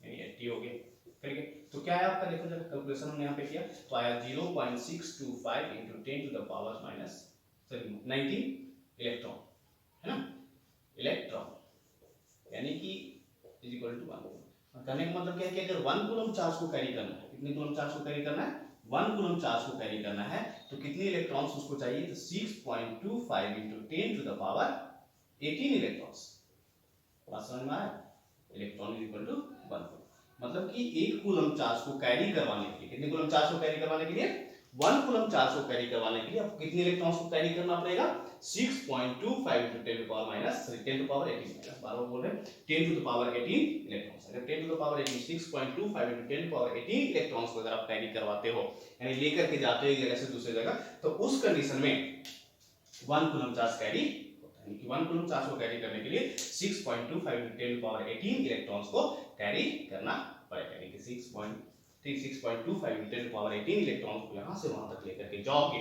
यानी 80 हो गया। ठीक है, तो क्या है आपका, देखो जब कैलकुलेशन हमने यहाँ पे किया तो आया 0.625 into 10 to the power minus 19 electron, है ना, इलेक्ट्रॉन यानी कि इज इक्वल टू 1। कहने का मतलब क्या है कि अगर 1 कूलम चार्ज को कैरी करना है, कितने कूलम चार्ज को कैरी करना है, 1 कूलम चार्ज को कैरी करना है तो कितने इलेक्ट्रॉन्स उसको चाहिए, तो 6.25 into 10 to the power 18 electrons. बात समझ में आया, इलेक्ट्रॉन इज इक्वल टू 1। मतलब कि 1 कूलम चार्ज को कैरी करवाने के लिए, कितने कूलम चार्ज को कैरी करवाने के लिए, 1 कूलम चार्ज को कैरी करवाने के लिए आपको कितने इलेक्ट्रॉन्स को कैरी करना पड़ेगा, 6.25 into 10 to the power minus 10 to the power 18, बार बार बोल रहे हैं 10 to the power 18 इलेक्ट्रॉन्स। अगर 10 to the power 18 6.25 into 10 to the power 18 electrons को अगर आप कैरी करवाते हो, यानी लेकर के जाते हो एक जगह से दूसरी जगह, तो उस कंडीशन में 1 कूलम चार्ज कैरी होता है, कि 1 कूलम चार्ज को कैरी करने के लिए 6.25 into 10 to the power 18 electrons को कैरी करना पड़ेगा, यानी कि 6.25 into 10 to the power 18 electron को यहां से वहां तक लेकर के जाओगे,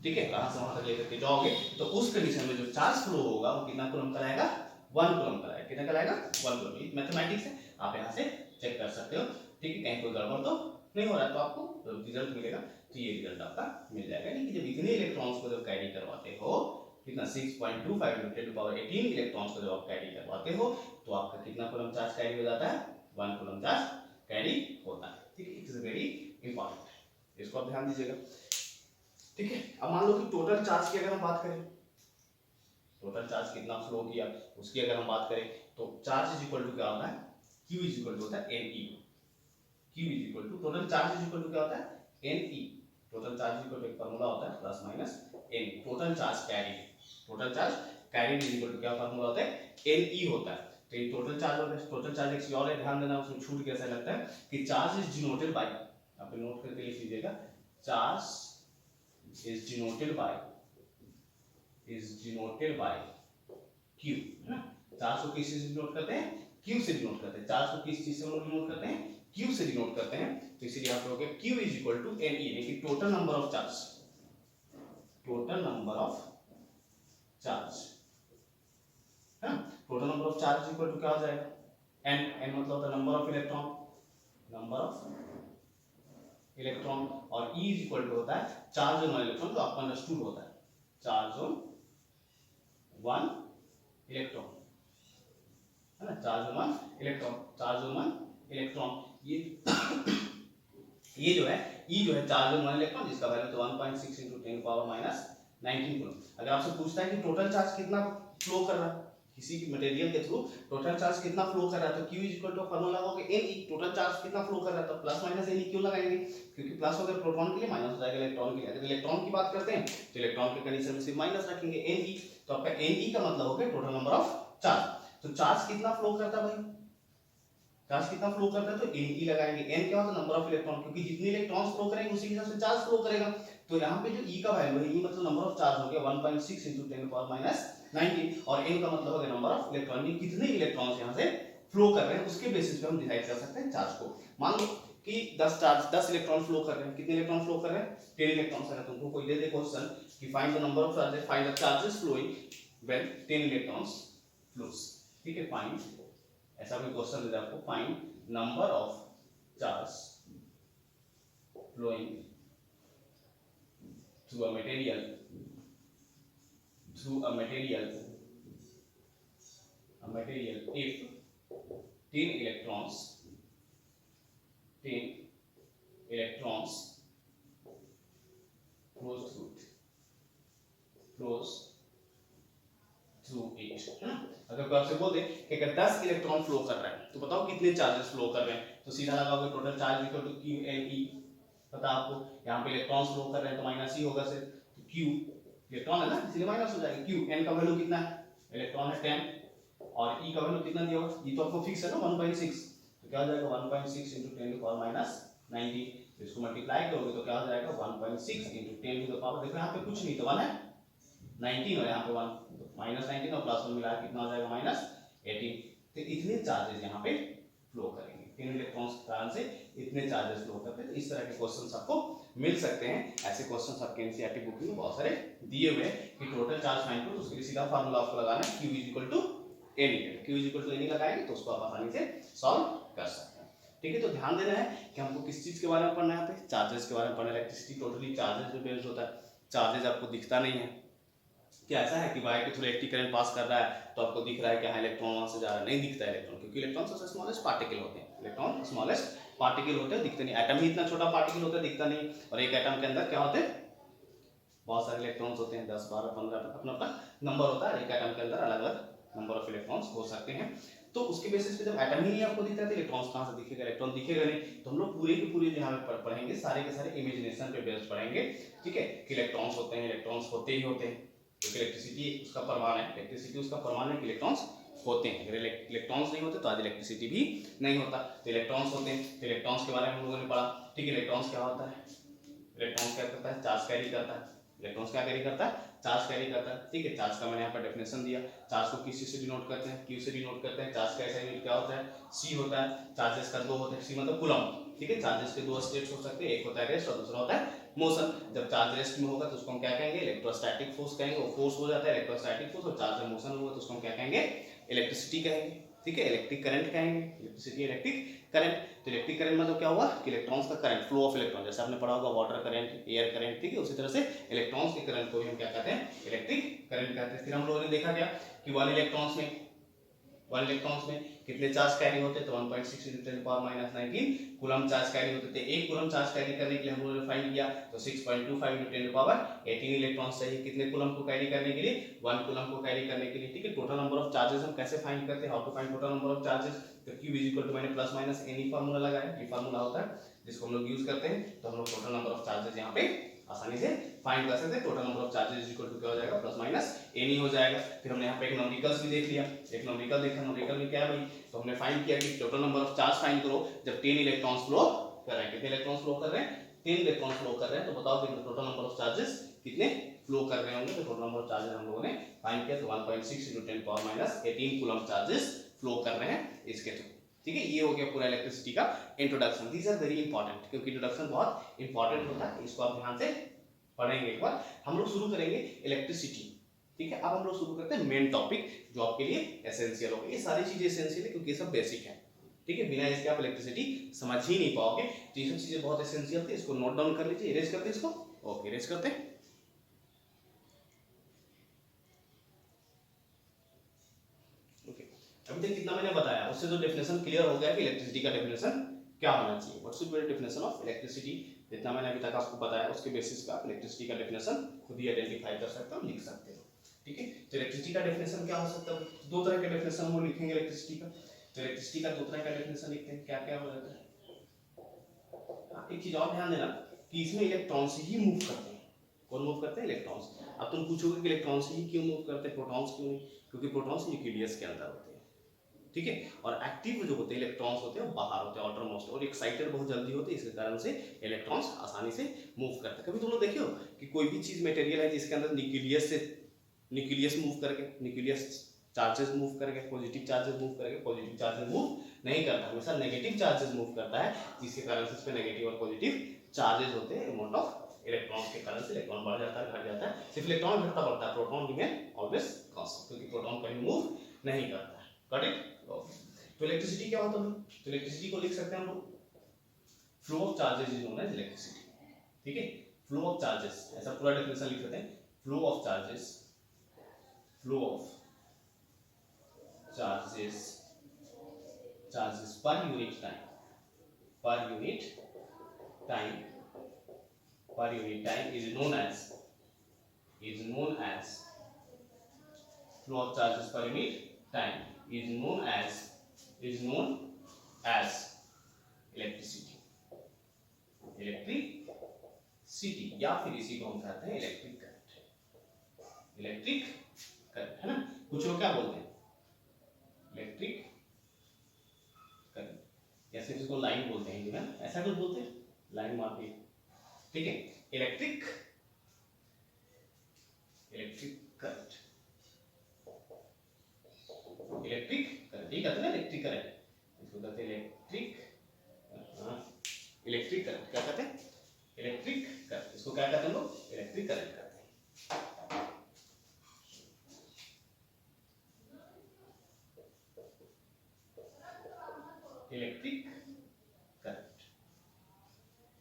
ठीक है, कहां से वहां तक लेकर के जाओगे, तो उस कंडीशन में जो चार्ज फ्लो होगा वो कितना कूलम कराएगा, 1 कूलम कराएगा। कितना कराएगा, 1 कूलम। ये मैथमेटिक्स है, आप यहां से चेक कर सकते हो, ठीक है, कहीं कोई गड़बड़ तो नहीं हो रहा है, तो आपको रिजल्ट मिलेगा, तो ये रिजल्ट आपका मिल जाएगा। यानी कि जब इतने इलेक्ट्रॉन्स को जब कैरी करवाते हो, कितना 6.25 into 10 to the power 18 electrons को जब आप कैरी करवाते हो तो आपका कितना कूलम चार्ज कैरी हो जाता है, 1 कूलम चार्ज कैरी होता है, ठीक है, इट इज वेरी इंपॉर्टेंट, इसको आप ध्यान दीजिएगा, ठीक है। अब मान लो कि टोटल चार्ज की अगर हम बात करें, टोटल चार्ज कितना फ्लो किया उसकी अगर हम बात करें, तो चार्ज इज इक्वल टू क्या होता है, Q इज इक्वल टू होता है Ne, Q is equal to total charge is equal to क्या होता है, Ne, total charge equal to एक फार्मूला होता है plus minus N, total charge carry, total charge carry is equal to क्या formula होता है, Ne होता है। तो ये टोटल चार्ज होता है, टोटल चार्ज एक और है, ध्यान देना, उसमें छूट कैसा लगता है कि चार्ज इज डिनोटेड बाय, आप नोट करके लिख लीजिएगा, charge is denoted bye Q, है ना, चार्ज को किस चीज से डिनोट करते हैं, Q से डिनोट करते हैं, चार्ज को किस चीज से डिनोट करते हैं, Q से डिनोट करते हैं, तो इसीलिए आप लोगों के Q is equal to Ne, यानी कि total number of charge, total number of charge, है ना, total number of charge equal to क्या हो जाएगा, n, n मतलब होता है number of electron, number of electron, और E इज इक्वल टू होता है चार्ज ऑन इलेक्ट्रॉन, जो आपका अंडरस्टूड होता है, चार्ज ऑन 1 इलेक्ट्रॉन, है ना, charge on 1 electron, charge on 1 electron, ये जो है E जो है चार्ज ऑन 1 इलेक्ट्रॉन, जिसका वैल्यू तो 1.6 into 10 पावर माइनस 19 कूलम। अगर आपसे पूछता है कि टोटल चार्ज कितना फ्लो कर रहा है किसी भी मटेरियल के थ्रू, टोटल चार्ज कितना फ्लो कर रहा है, तो Q is equal to formula लगाओगे Ne, टोटल चार्ज कितना फ्लो कर रहा है, तो प्लस माइनस Ne क्यों लगाएंगे, क्योंकि प्लस हो गया प्रोटॉन के लिए, माइनस हो जाएगा इलेक्ट्रॉन के लिए। अगर इलेक्ट्रॉन की बात करते हैं तो इलेक्ट्रॉन के कंडीशन में सिर्फ माइनस रखेंगे Ne, तो आपका Ne का मतलब हो गया टोटल नंबर ऑफ चार्ज। तो चार्ज कितना फ्लो करता है भाई, चार्ज कितना फ्लो करता है, तो Ne लगाएंगे, n क्या होता है नंबर ऑफ इलेक्ट्रॉन, क्योंकि जितने इलेक्ट्रॉन्स फ्लो करेंगे उसी के हिसाब से चार्ज फ्लो करेगा, तो यहाँ पे जो E का वैल्यू है, E मतलब नंबर ऑफ चार्ज हो गया 1.6 into 10 पावर माइनस 19, और n का मतलब हो गया नंबर ऑफ इलेक्ट्रॉन, ये कितने इलेक्ट्रॉन्स यहाँ से फ्लो कर रहे हैं उसके बेसिस पे हम डिसाइड कर सकते हैं चार्ज को। मान लो कि 10 इलेक्ट्रॉन फ्लो कर रहे हैं, कितने इलेक्ट्रॉन फ्लो कर रहे हैं, 10 इलेक्ट्रॉन्स। अगर तुमको कोई दे दे क्वेश्चन कि find the number of charges, find the charges flowing when 10 electrons flows, ठीक है, फाइंड, ऐसा कोई क्वेश्चन दे दे आपको, find number of charge flowing through a material if 10 electrons flows through it, है ना। अगर कोई आपसे बोल दे कि अगर 10 इलेक्ट्रॉन फ्लो कर रहा है तो बताओ कितने चार्जेस फ्लो कर रहे हैं, तो सीधा लगाओगे total charge equal to QNE, पता आपको यहाँ पे इलेक्ट्रॉन्स फ्लो कर रहे हैं तो माइनस ही होगा सिर्फ, तो Q इलेक्ट्रॉन है ना इसलिए माइनस हो जाएगा, Q, N का वैल्यू कितना है, इलेक्ट्रॉन है 10, और E का वैल्यू कितना दिया होगा, ये तो आपको फिक्स है ना 1.6, तो क्या हो जाएगा 1.6 into 10 to the power minus 19, तो इसको मल्टीप्लाई करोगे तो क्या हो जाएगा 1.6 into 10 to the power, देखो यहाँ पे कुछ नहीं तो 1 है 19 और यहाँ पे 1, तो माइनस 19 और प्लस 1 मिला कितना हो जाएगा माइनस 18, तो इतने चार्जेस यहाँ पे फ्लो करेंगे, 3 इलेक्ट्रॉन्स के कारण से इतने चार्जेस फ्लो करते हैं। तो इस तरह के क्वेश्चन आपको मिल सकते हैं। ऐसे क्वेश्चन आपके एनसीईआरटी बुक में बहुत सारे दिए हुए हैं कि टोटल चार्ज फाइंड करो, तो उसके लिए सीधा फार्मूला आपको लगाना है Q is equal to N E. Q is equal to N E लगाएंगे तो उसको आप आसानी से सॉल्व कर सकते हैं। ठीक है, तो ध्यान देना है कि हमको किस चीज के बारे में पढ़ना है, यहाँ पे चार्जेस के बारे में पढ़ना है। इलेक्ट्रिसिटी टोटली चार्जेस पे बेस्ड होता है। चार्जेस आपको दिखता नहीं है, क्या ऐसा है कि वायर के थ्रू इलेक्ट्रिक करंट पास कर रहा है तो आपको दिख रहा है कि हाँ इलेक्ट्रॉन वहां से जा रहा है, नहीं दिखता है इलेक्ट्रॉन, क्योंकि इलेक्ट्रॉन सबसे स्मॉलेस्ट पार्टिकल होते हैं। इलेक्ट्रॉन स्मॉलेस्ट पार्टिकल होते हैं, दिखते नहीं। एटम ही इतना छोटा पार्टिकल होता है, दिखता नहीं। और एक एटम के अंदर क्या होते हैं, बहुत सारे इलेक्ट्रॉन्स होते हैं, 10 12 15 अपना अपना नंबर होता है। एक एटम के अंदर अलग अलग नंबर ऑफ इलेक्ट्रॉन्स हो सकते हैं। तो उसके बेसिस पे जब एटम ही नहीं आपको दिखता है तो इलेक्ट्रॉन्स कहां से दिखेगा, इलेक्ट्रॉन दिखेगा नहीं। तो हम लोग पूरे के पूरे यहाँ पे पढ़ेंगे, सारे के सारे इमेजिनेशन पे बेस्ड पढ़ेंगे। ठीक है, कि इलेक्ट्रॉन्स होते हैं, इलेक्ट्रॉन्स होते ही होते हैं, क्योंकि इलेक्ट्रिसिटी उसका प्रमाण है, इलेक्ट्रिसिटी उसका प्रमाण है कि इलेक्ट्रॉन्स होते हैं। अगर इलेक्ट्रॉन्स नहीं होते तो आज इलेक्ट्रिसिटी भी नहीं होता। तो इलेक्ट्रॉन्स होते हैं, तो इलेक्ट्रॉन्स के बारे में हम लोगों ने पढ़ा। ठीक है, इलेक्ट्रॉन्स क्या होता है, इलेक्ट्रॉन्स क्या करता है, चार्ज कैरी करता है। इलेक्ट्रॉन्स क्या कैरी करता है, चार्ज कैरी करता है। ठीक है, चार्ज का मैंने यहाँ पर डेफिनेशन दिया। चार्ज को किस चीज से डिनोट करते हैं, Q से डिनोट करते हैं। चार्ज का ऐसा यूनिट क्या होता है, C होता है। चार्जेस का 2 होते हैं, C मतलब कूलम। ठीक है, चार्जेस के 2 स्टेट्स हो सकते हैं, एक होता है रेस्ट और दूसरा होता है मोशन। जब चार्ज रेस्ट में होगा तो उसको हम क्या कहेंगे, इलेक्ट्रोस्टैटिक फोर्स कहेंगे। वो फोर्स हो जाता है इलेक्ट्रोस्टैटिक फोर्स, और चार्ज में मोशन होगा तो उसको हम क्या कहेंगे, इलेक्ट्रिसिटी कहेंगे। ठीक है, इलेक्ट्रिक करंट कहेंगे, इलेक्ट्रिसिटी इलेक्ट्रिक करंट। तो इलेक्ट्रिक करंट मतलब क्या हुआ कि इलेक्ट्रॉन्स का करंट, फ्लो ऑफ इलेक्ट्रॉन, जैसे आपने पढ़ा होगा वाटर करंट, एयर करंट। ठीक है, उसी तरह से इलेक्ट्रॉन्स के करंट को भी हम क्या कहते हैं, इलेक्ट्रिक करंट कहते हैं। फिर हम लोगों ने देखा क्या कि 1 इलेक्ट्रॉन्स में कितने चार्ज कैरी होते हैं, तो 1.6 × 10⁻19 कूलम चार्ज कैरी होते थे। एक कूलम चार्ज कैरी करने के लिए हम लोगों ने फाइंड किया तो 6.25 × 10⁻18 इलेक्ट्रॉन्स चाहिए कितने कूलम को कैरी करने के लिए, 1 कूलम को कैरी करने के लिए। ठीक है, टोटल नंबर ऑफ चार्जेस हम कैसे फाइंड करते हैं, how to find total number of charges. तो Q इज इक्वल टू, मैंने प्लस माइनस एनी फार्मूला लगाया, ये फार्मूला होता है जिसको हम लोग यूज करते हैं। तो हम लोग टोटल नंबर ऑफ चार्जेस यहाँ पे आसानी से फाइंड कर सकते हैं। Total number of charges is equal to क्या हो जाएगा, प्लस माइनस एनी हो जाएगा। फिर हमने यहाँ पे एक न्यूमेरिकल्स भी देख लिया, एक न्यूमेरिकल देखा, न्यूमेरिकल में क्या है भाई, तो हमने फाइंड किया कि total number of charge find करो जब 10 इलेक्ट्रॉन्स फ्लो कर रहे हैं। कितने इलेक्ट्रॉन्स फ्लो कर रहे हैं, 10 इलेक्ट्रॉन्स फ्लो कर रहे हैं। तो बताओ कि टोटल नंबर ऑफ चार्जेस कितने फ्लो कर रहे होंगे। तो टोटल नंबर ऑफ चार्जेस हम लोगों ने फाइंड किया, तो 1.6 × 10⁻18 कूलम चार्जेस फ्लो कर रहे हैं इसके थ्रू। ठीक है, ये हो गया पूरा इलेक्ट्रिसिटी का introduction. These are very important, क्योंकि इंट्रोडक्शन बहुत इंपॉर्टेंट होता है, इसको आप ध्यान से पढ़ेंगे। एक बार हम लोग शुरू करेंगे इलेक्ट्रिसिटी। ठीक है, अब हम लोग शुरू करते हैं मेन टॉपिक जो आपके लिए एसेंशियल होगा। ये सारी चीजें एसेंशियल है क्योंकि ये सब बेसिक है। ठीक है, बिना इसके आप इलेक्ट्रिसिटी समझ ही नहीं पाओगे। तो ये सब चीजें बहुत एसेंशियल थी, इसको नोट डाउन कर लीजिए। इरेज करते हैं इसको, ओके इरेज करते हैं। अभी तक कितना मैंने बताया उससे जो डेफिनेशन क्लियर हो गया कि इलेक्ट्रिसिटी का डेफिनेशन क्या होना चाहिए, what should be the definition of electricity. जितना मैंने अभी तक आपको बताया उसके बेसिस पे आप इलेक्ट्रिसिटी का डेफिनेशन खुद ही आइडेंटिफाई कर सकते हो, लिख सकते हो। ठीक है, तो इलेक्ट्रिसिटी का डेफिनेशन क्या हो सकता है, 2 तरह के डेफिनेशन हम लिखेंगे इलेक्ट्रिसिटी का। तो इलेक्ट्रिसिटी का 2 तरह का डेफिनेशन लिखते हैं, क्या क्या हो जाता है। एक चीज और ध्यान देना कि इसमें इलेक्ट्रॉन्स ही मूव करते हैं। कौन मूव करते हैं, इलेक्ट्रॉन्स। अब तुम पूछोगे कि इलेक्ट्रॉन्स ही क्यों मूव करते हैं, प्रोटॉन्स क्यों नहीं, क्योंकि प्रोटॉन्स न्यूक्लियस के अंदर होते हैं। ठीक है, और एक्टिव जो होते हैं इलेक्ट्रॉन्स होते हैं वो बाहर होते हैं, आउटर मोस्ट, और एक्साइटेड बहुत जल्दी होते हैं, इसके कारण से इलेक्ट्रॉन्स आसानी से मूव करते हैं। कभी तुम लोग देखते हो कि कोई भी चीज मटेरियल है जिसके अंदर न्यूक्लियस मूव करके, न्यूक्लियस चार्जेस मूव करके, पॉजिटिव चार्जेस मूव करके, पॉजिटिव चार्जेस मूव नहीं करता, हमेशा नेगेटिव चार्जेस मूव करता है, जिसके कारण से इस पे नेगेटिव और पॉजिटिव चार्जेस होते हैं। अमाउंट ऑफ इलेक्ट्रॉन्स के कारण से इलेक्ट्रॉन बढ़ जाता है, घट जाता है। सिर्फ इलेक्ट्रॉन घटता बढ़ता है, प्रोटॉन रिमेन ऑलवेज कांस्टेंट, क्योंकि प्रोटॉन कहीं मूव नहीं करता है। Got it. तो इलेक्ट्रिसिटी क्या होता है, तो इलेक्ट्रिसिटी को लिख सकते हैं हम लोग, flow of charges is known as electricity. ठीक है, फ्लो ऑफ चार्जेस, ऐसा पूरा डेफिनेशन लिख सकते हैं, flow of charges, flow of charges, charges per unit time, per unit time, per unit time is known as flow of charges per unit time is known as electricity, electricity, या फिर इसी को हम कहते हैं इलेक्ट्रिक करंट, इलेक्ट्रिक करंट है ना। कुछ लोग क्या बोलते हैं, इलेक्ट्रिक करंट, या सिर्फ इसको लाइन बोलते हैं हिंदी में, ऐसा कुछ बोलते हैं, लाइन मारती है। ठीक है, इलेक्ट्रिक करंट, इलेक्ट्रिक करंट, ठीक है, इलेक्ट्रिक करंट, इसको कहते हैं इलेक्ट्रिक करंट। क्या कहते हैं? Electric current. इसको क्या कहते हैं लोग? इलेक्ट्रिक करंट कहते हैं। इलेक्ट्रिक करंट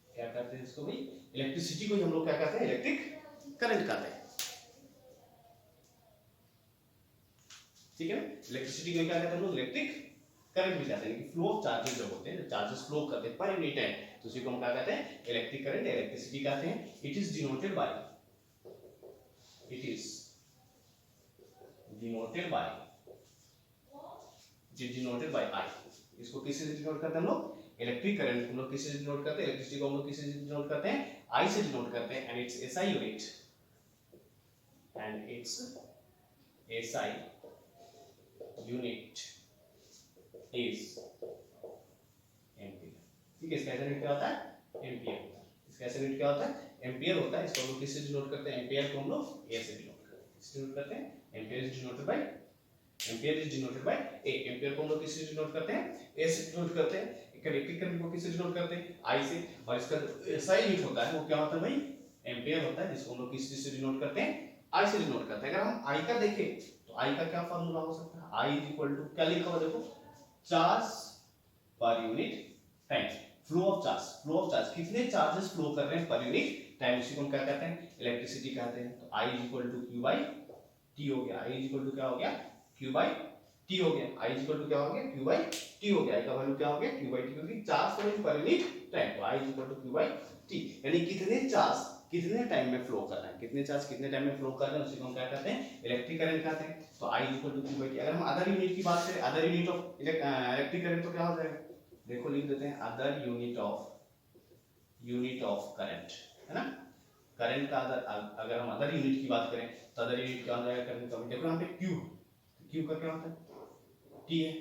क्या कहते हैं इसको भाई? इलेक्ट्रिसिटी को हम लोग क्या कहते हैं? इलेक्ट्रिक करंट कहते हैं। ठीक है, इलेक्ट्रिसिटी को क्या कहते हैं हम लोग? इलेक्ट्रिक करंट भी कहते हैं। कि फ्लो ऑफ चार्जेस जो होते हैं, चार्जेस फ्लो करते हैं पर यूनिट टाइम, तो उसी को हम क्या कहते हैं? इलेक्ट्रिक करंट, इलेक्ट्रिसिटी कहते हैं। इट इज डिनोटेड बाय आई। इसको किससे डिनोट करते हैं हम लोग? इलेक्ट्रिक करंट हम लोग किससे डिनोट करते हैं? इलेक्ट्रिसिटी को हम लोग किससे डिनोट करते हैं? आई से डिनोट करते हैं। And it's SI unit, is ampere. ठीक है, इसका यूनिट क्या होता है? एम्पियर होता है। इसका यूनिट क्या होता है? एम्पियर होता है। इसको हम लोग किससे डिनोट करते हैं? एम्पियर को हम लोग ए से डिनोट करते हैं। किससे डिनोट करते हैं? Ampere is denoted bye A. Ampere को हम लोग किससे डिनोट करते हैं? ए से डिनोट करते हैं। इलेक्ट्रिक करंट को किससे डिनोट करते हैं? आई से। और इसका जो एसआई यूनिट होता है वो क्या होता है भाई? एम्पियर होता है, जिसको हम लोग किस चीज से डिनोट करते हैं? आई से डिनोट करते हैं। अगर हम आई का देखें तो आई का क्या फार्मूला हो सकता है? आई इज इक्वल टू क्या लिखा हुआ देखो, चार्ज पर unit time. Flow of charge कितने चार्जेस फ्लो कर रहे हैं पर यूनिट टाइम, उसी को हम क्या कहते हैं? इलेक्ट्रिसिटी कहते हैं। तो I is equal to Q by T हो गया। आई इज इक्वल टू क्या हो गया? क्यू बाई टी हो गया। आई इज इक्वल टू क्या हो गया? क्यू बाई टी हो गया। आई का वैल्यू क्या हो गया? क्यू बाई टी, क्योंकि चार्ज पर यूनिट टाइम, तो I is equal to Q by T. यानी कितने चार्ज कितने टाइम में फ्लो कर रहे हैं, कितने चार्ज कितने टाइम में फ्लो कर रहे हैं, उसी को हम क्या कहते हैं? इलेक्ट्रिक करंट कहते हैं। तो I is equal to Q by T. अगर हम अदर यूनिट की बात करें, other unit of electric current, तो क्या हो जाएगा? देखो लिख देते हैं, अदर यूनिट ऑफ करंट, है ना। करंट का अगर हम अदर यूनिट की बात करें तो अदर यूनिट क्या हो जाएगा करंट का? देखो यहाँ पे क्यू का क्या होता है? टी है,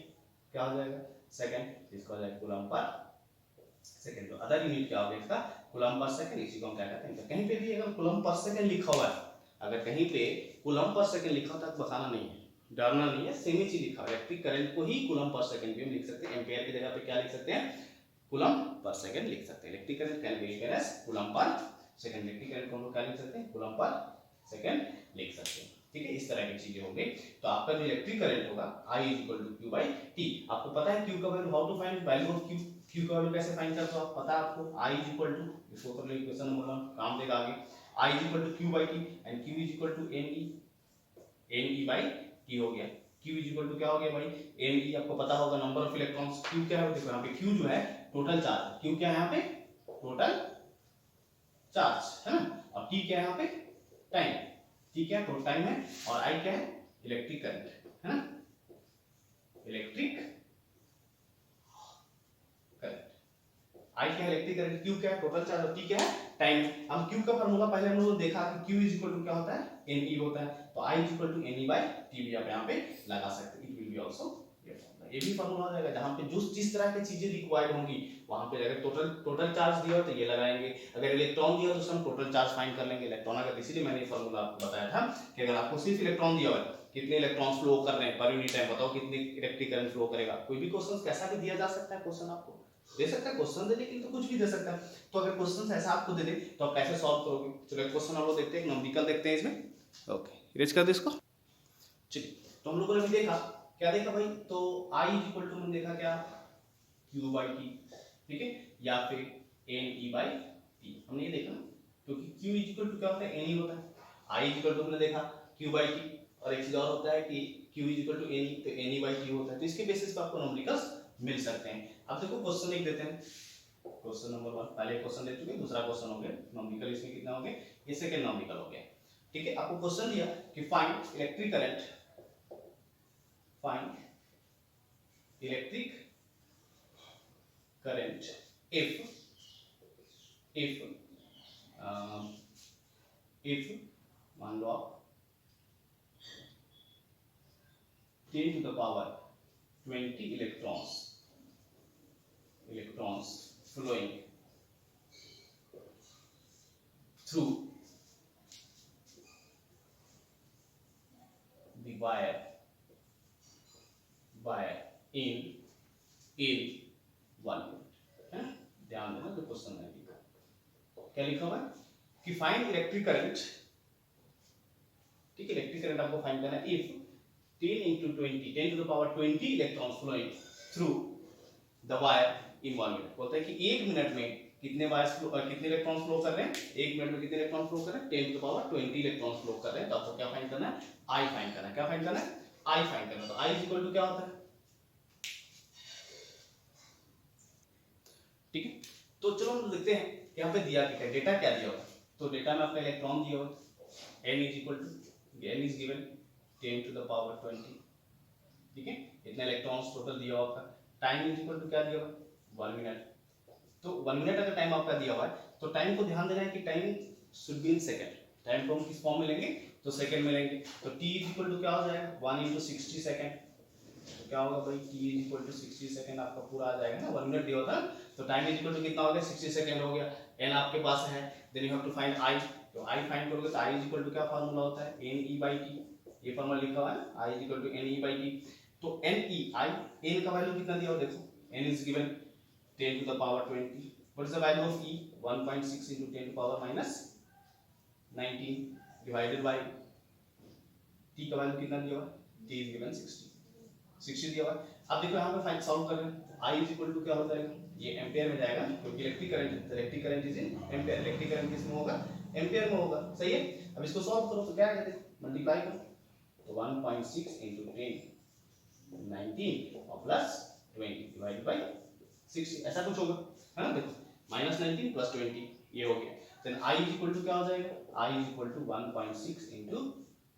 क्या हो जाएगा? सेकंड। इसका हो जाएगा कूलम पर सेकंड। तो अदर यूनिट क्या हो गया इसका? Coulomb per second. इसी को हम क्या कहते हैं? कहीं पे भी अगर कूलम पर सेकंड लिखा हुआ है, अगर कहीं पे कूलम पर सेकंड लिखा होता है तो बताना नहीं है, डरना नहीं है, सेम ही चीज लिखा है। इलेक्ट्रिक करंट को ही कूलम पर सेकंड भी हम लिख सकते हैं। एम्पियर की जगह पे क्या लिख सकते हैं? कूलम पर सेकंड लिख सकते हैं। Electric current can be written as coulomb per second. Electric current को हम क्या लिख सकते हैं? कूलम पर सेकंड लिख सकते हैं। ठीक है, इस तरह की चीजें होंगी। तो आपका जो इलेक्ट्रिक करंट होगा I is equal to Q by T. आपको पता है क्यू का value, how to find value of Q? Q का वैल्यू कैसे फाइंड करते हो आप? पता है आपको? I इज इक्वल टू, इसको कर लो इक्वेशन नंबर 1, काम देगा आगे। I is equal to Q by T and Q is equal to NE by T हो गया। Q इज इक्वल टू क्या हो गया भाई? NE। आपको पता होगा नंबर ऑफ इलेक्ट्रॉन्स। Q क्या है? देखो यहाँ पे Q जो है टोटल चार्ज, Q क्या है यहाँ पे? टोटल चार्ज, है ना। और T क्या है यहाँ पे? टाइम। T क्या है? टोटल टाइम है। और I क्या है? इलेक्ट्रिक करंट, है ना। इलेक्ट्रिक करंट, I क्या है? Electric current. Q क्या है? Total charge. और T क्या है? टाइम। हम Q का फार्मूला पहले हम लोगों ने देखा कि Q इज इक्वल टू क्या होता है? NE होता है। तो I is equal to NE by T भी आप यहाँ पे लगा सकते हैं। इट विल बी आल्सो ये भी फार्मूला हो जाएगा। जहां पे जिस तरह की चीजें रिक्वायर्ड होंगी वहां पे अगर टोटल चार्ज दिया हो तो ये लगाएंगे, अगर इलेक्ट्रॉन दिया हो तो हम टोटल चार्ज फाइंड कर लेंगे। इलेक्ट्रॉन अगर, इसीलिए मैंने ये फार्मूला आपको बताया था कि अगर आपको सिर्फ इलेक्ट्रॉन दिया हुआ है, कितने इलेक्ट्रॉन्स फ्लो कर रहे हैं पर यूनिट टाइम, बताओ कितने इलेक्ट्रिक करंट फ्लो करेगा। कोई भी क्वेश्चन कैसा भी दिया जा सकता है, क्वेश्चन आपको दे सकता है, क्वेश्चन दे लेकिन तो कुछ भी दे सकता है। तो अगर क्वेश्चन ऐसा आपको दे दे तो आप कैसे सॉल्व करोगे? चलो एक क्वेश्चन हम लोग देखते हैं, एक न्यूमेरिकल देखते हैं इसमें। ओके, इरेज कर दे इसको। चलिए, तो हम लोगों ने भी देखा, क्या देखा भाई? तो I इज इक्वल टू हमने देखा क्या? Q बाई टी, ठीक है, या फिर NE बाई टी, हमने ये देखा, क्योंकि Q इज इक्वल टू क्या होता है? NE होता है। I इज इक्वल टू हमने देखा Q बाई टी, और एक चीज और होता है कि Q is equal to NE, तो NE बाई टी होता है। तो इसके बेसिस पर आपको न्यूमेरिकल्स मिल सकते हैं। अब देखो क्वेश्चन लिख देते हैं। क्वेश्चन नंबर 1, पहले क्वेश्चन देख चुके, दूसरा क्वेश्चन हो गया न्यूमेरिकल। इसमें कितना हो गया? ये सेकंड न्यूमेरिकल हो गया। ठीक है, आपको क्वेश्चन दिया कि find electric current, find electric current if मान लो आप 10 to the power 20 electrons flowing through the wire in 1 minute, है ना। ध्यान देना जो क्वेश्चन में लिखा, क्या लिखा हुआ है कि फाइंड इलेक्ट्रिक करंट, ठीक है, इलेक्ट्रिक करंट आपको फाइंड करना है if 10 into 20 10 to the power 20 electrons flowing through the wire in 1 minute. बोलता है कि 1 मिनट में कितने वायर्स फ्लो, कितने इलेक्ट्रॉन्स फ्लो कर रहे हैं, 1 मिनट में कितने इलेक्ट्रॉन फ्लो कर रहे हैं, 10 to the power 20 electrons flow कर रहे हैं। तो आपको क्या फाइंड करना है, आई फाइंड करना है। क्या फाइंड करना है, आई फाइंड करना है। तो आई इज इक्वल टू क्या होता है, ठीक है। तो चलो हम देखते हैं यहाँ पे दिया क्या है, डेटा क्या दिया हुआ है। तो डेटा में आपका इलेक्ट्रॉन दिया हुआ है, n is equal to, n is given 10 to the power 20, ठीक है। इतने इलेक्ट्रॉन्स टोटल दिया हुआ आपका। टाइम इज इक्वल टू क्या दिया हुआ है, 1 मिनट। तो 1 मिनट अगर टाइम आपका दिया हुआ है तो टाइम को ध्यान देना है कि time should be in second. Time को हम किस फॉर्म में लेंगे, तो सेकंड में लेंगे। तो t इज इक्वल टू क्या हो जाएगा, 1 into 60 सेकंड। तो क्या होगा भाई, t is equal to 60 second आपका पूरा आ जाएगा ना। 1 मिनट दिया होता है तो टाइम इज इक्वल टू कितना हो गया, 60 सेकंड हो गया। n आपके पास है, then you have to find i। तो i फाइंड करोगे तो i इज इक्वल टू क्या फार्मूला होता है, ne/t। ये फार्मूला लिखा हुआ है, i is equal to ne/t। तो n का वैल्यू कितना दिया हो, देखो n is given 10 to the power 20। What is the value of E? 1.6 into 10 to the power minus 19 divided by T का वैल्यू कितना दिया हुआ है, T is given 60 दिया हुआ है। अब देखो यहाँ पे फाइंड सॉल्व कर रहे हैं, I is equal to क्या हो जाएगा, ये एम्पियर में जाएगा क्योंकि इलेक्ट्रिक करंट है। Electric current is in ampere, electric current किसमें होगा, एम्पियर में होगा, सही है। अब इसको सॉल्व करो तो क्या आएगा, देखो मल्टीप्लाई करो तो 1.6 into 10 19 और प्लस 20 डिवाइडेड बाय 60, ऐसा कुछ होगा, है ना। देखो -19 + 20 ये हो गया। Then I is equal to क्या हो जाएगा, I is equal to 1.6 into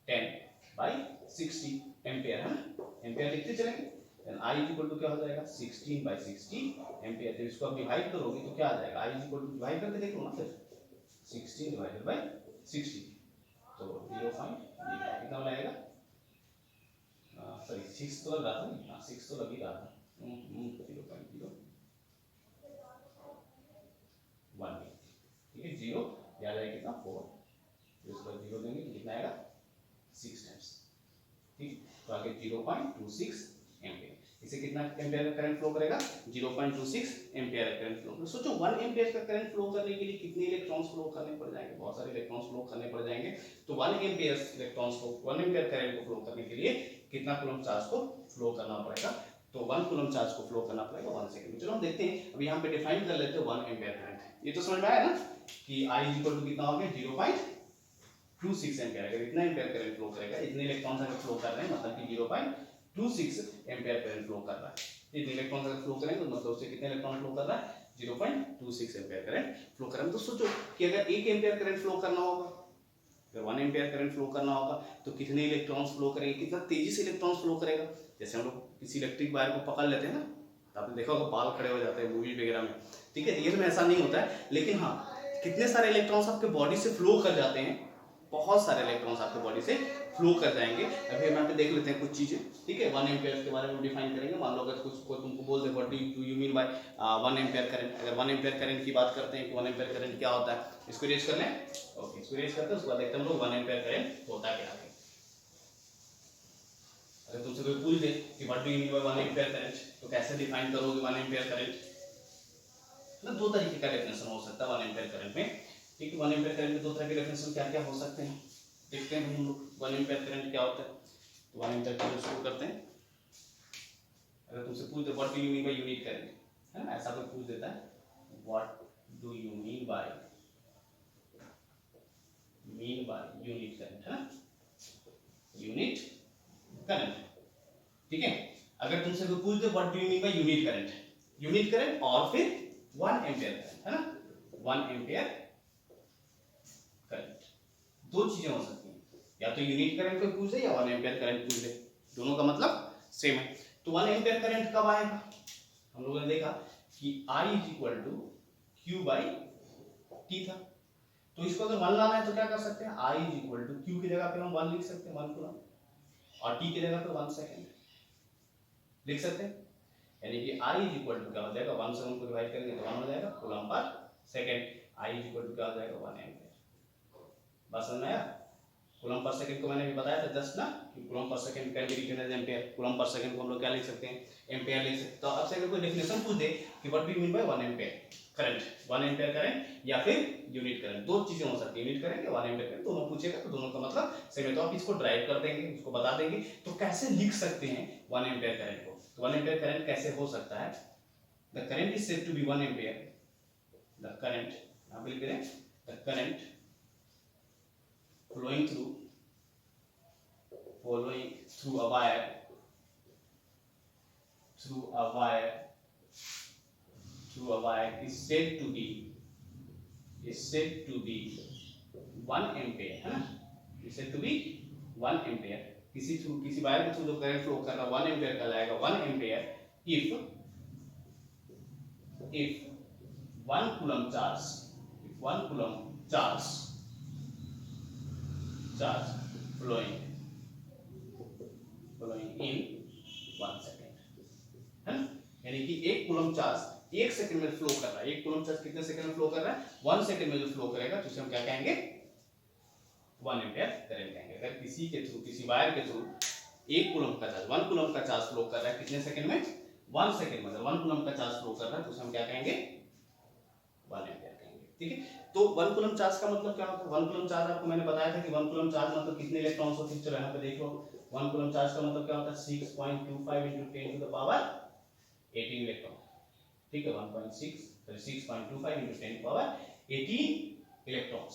10/60 ampere, है ना। एम्पियर लिखते चलेंगे। Then I is equal to क्या हो जाएगा, 16/60 एम्पियर। जब इसको आप डिवाइड करोगे तो क्या आ जाएगा, I is equal to divide करके देख लो ना फिर, 16 डिवाइडेड बाय 60 तो 0.0 कितना आएगा, सॉरी 6 तो लग रहा था, हाँ 6 तो लग ही रहा था, 0.0 1, ठीक है। 0 याद आएगा कितना 4, फिर उसके बाद 0 देंगे तो कितना आएगा 6 टाइम्स, ठीक। तो आगे 0.26 एम्पियर। इसे कितना एम्पियर का करंट फ्लो करेगा, 0.26 एम्पियर का करंट फ्लो। सोचो 1 एम्पियर का करंट फ्लो करने के लिए कितने इलेक्ट्रॉन्स फ्लो करने पड़ जाएंगे, बहुत सारे इलेक्ट्रॉन्स फ्लो करने पड़ जाएंगे। तो 1 एम्पियर इलेक्ट्रॉन्स को, 1 एम्पियर करंट को फ्लो करने के लिए कितना कूलम्ब चार्ज को फ्लो करना पड़ेगा, तो 1 कूलम्ब चार्ज को फ्लो करना पड़ेगा 1 सेकंड में। चलो हम देखते हैं, अब यहाँ पे डिफाइन कर लेते हैं 1 एम्पियर करंट। ये तो समझ में आया ना कि I इज इक्वल टू कितना हो गया, 0.26 एम्पियर। अगर इतना एम्पियर करंट फ्लो करेगा, इतने इलेक्ट्रॉन्स अगर फ्लो कर रहे हैं मतलब कि 0.26 एम्पियर करंट फ्लो कर रहा है। इतने इलेक्ट्रॉन्स अगर फ्लो करेंगे तो मतलब उससे कितने इलेक्ट्रॉन फ्लो कर रहा है, 0.26 एम्पियर करंट फ्लो कर रहा है। तो सोचो कि अगर 1 एम्पियर करंट फ्लो करना होगा, अगर 1 एम्पियर करंट फ्लो करना होगा तो कितने इलेक्ट्रॉन्स फ्लो करेंगे, कितना तेजी से इलेक्ट्रॉन्स फ्लो करेगा। जैसे हम लोग किसी इलेक्ट्रिक वायर को पकड़ लेते हैं ना, तो आपने देखा होगा बाल खड़े हो जाते हैं मूवी वगैरह में, ठीक है। रियल में ऐसा नहीं होता है, लेकिन हाँ कितने सारे इलेक्ट्रॉन्स आपके बॉडी से फ्लो कर जाते हैं, बहुत सारे इलेक्ट्रॉन्स आपके बॉडी से फ्लो कर जाएंगे। अभी हम यहाँ पे देख लेते हैं कुछ चीजें, ठीक है। 1 एम्पियर के बारे में डिफाइन करेंगे। मान लो अगर कुछ कोई तुमको बोल दे what do you mean by 1 ampere current. अगर 1 एम्पियर करंट की बात करते हैं कि 1 एम्पियर करंट क्या होता है, इसको रेज कर लें, ओके इसको रेज करते हैं, उसके बाद देखते हैं हम लोग 1 एम्पियर करंट होता क्या है। अगर तुमसे कोई पूछ दे कि what do you mean by 1 ampere current, तो कैसे डिफाइन करोगे 1 एम्पियर करंट, ना दो तरीके का डेफिनेशन हो सकता है 1 एम्पियर करंट में, ठीक है। 1 एम्पियर करंट में दो तरह के डेफिनेशन क्या क्या हो सकते हैं, देखते हैं हम लोग 1 एम्पियर करंट क्या होता है। तो 1 एम्पियर करंट शुरू करते हैं। अगर तुमसे पूछ दे what do you mean by unit current, है ना, ऐसा कोई पूछ देता है what do you mean by unit current, है ना, यूनिट करंट, ठीक है। अगर तुमसे कोई पूछ दे what do you mean by unit current और फिर 1 एम्पियर करंट, है ना, 1 एम्पियर करंट, दो चीजें हो सकती हैं, या तो यूनिट करंट को पूछ दे या 1 एम्पियर करंट पूछ दे, दोनों का मतलब सेम है। तो 1 एम्पियर करंट कब आएगा, हम लोगों ने देखा कि I is equal to Q/T था। तो इसको अगर 1 लाना है तो क्या कर सकते हैं, I is equal to Q की जगह पे हम 1 लिख सकते हैं, 1 कूलम, और T की जगह पे 1 सेकंड लिख सकते हैं। यानी कि I इज इक्वल टू क्या हो जाएगा, 1 से 1 को डिवाइड करेंगे तो 1 हो जाएगा coulomb per second. I is equal to क्या हो जाएगा 1 एम्पियर। बात समझ में आया। कूलम पर सेकंड को मैंने भी बताया था जस्ट ना कि coulomb per second can be written as ampere, coulomb per second को हम लोग क्या लिख सकते हैं, एम्पेयर लिख सकते हैं। तो आपसे अगर कोई डेफिनेशन पूछ दे कि what we mean by 1 ampere current, 1 ampere current या फिर यूनिट करंट, दो चीजें हो सकती है, यूनिट करंट या 1 एम्पेयर करंट, दोनों पूछेगा तो दोनों का मतलब सेम है। तो आप इसको ड्राइव कर देंगे, उसको बता देंगे। तो कैसे लिख सकते हैं 1 एम्पेयर करंट को, तो 1 एम्पेयर करंट कैसे हो सकता है, the current is said to be 1 ampere, the current आप लिख रहे हैं the current flowing through a wire is said to be 1 ampere, है ना, is said to be 1 ampere। किसी वायर के थ्रू जो करंट फ्लो कर रहा है 1 एम्पियर कहलाएगा 1 ampere if 1 coulomb charge flowing in 1 second, है ना, यानी कि 1 कूलम चार्ज 1 सेकंड में फ्लो कर रहा है। 1 कूलम चार्ज कितने सेकंड में फ्लो कर रहा है, 1 सेकंड में जो फ्लो करेगा तो उसे हम क्या कहेंगे, 1 एम्पियर करंट कहेंगे। अगर किसी वायर के थ्रू 1 कूलम का चार्ज 1 कूलम का चार्ज फ्लो कर रहा है कितने सेकंड में, 1 सेकंड में। अगर 1 कूलम का चार्ज फ्लो कर रहा है तो उसे हम क्या कहेंगे, 1 एम्पियर कहेंगे। ठीक है, तो 1 कूलम चार्ज का मतलब क्या होता है, 1 कूलम चार्ज आपको मैंने बताया था कि 1 कूलम चार्ज मतलब कितने इलेक्ट्रॉन्स होते हैं। चलो यहाँ पे देख लो, 1 कूलम चार्ज का मतलब क्या होता है, 6.25 into 10 to the power 18 electron. ठीक है, 6.25 into 10 to the power 18 electrons,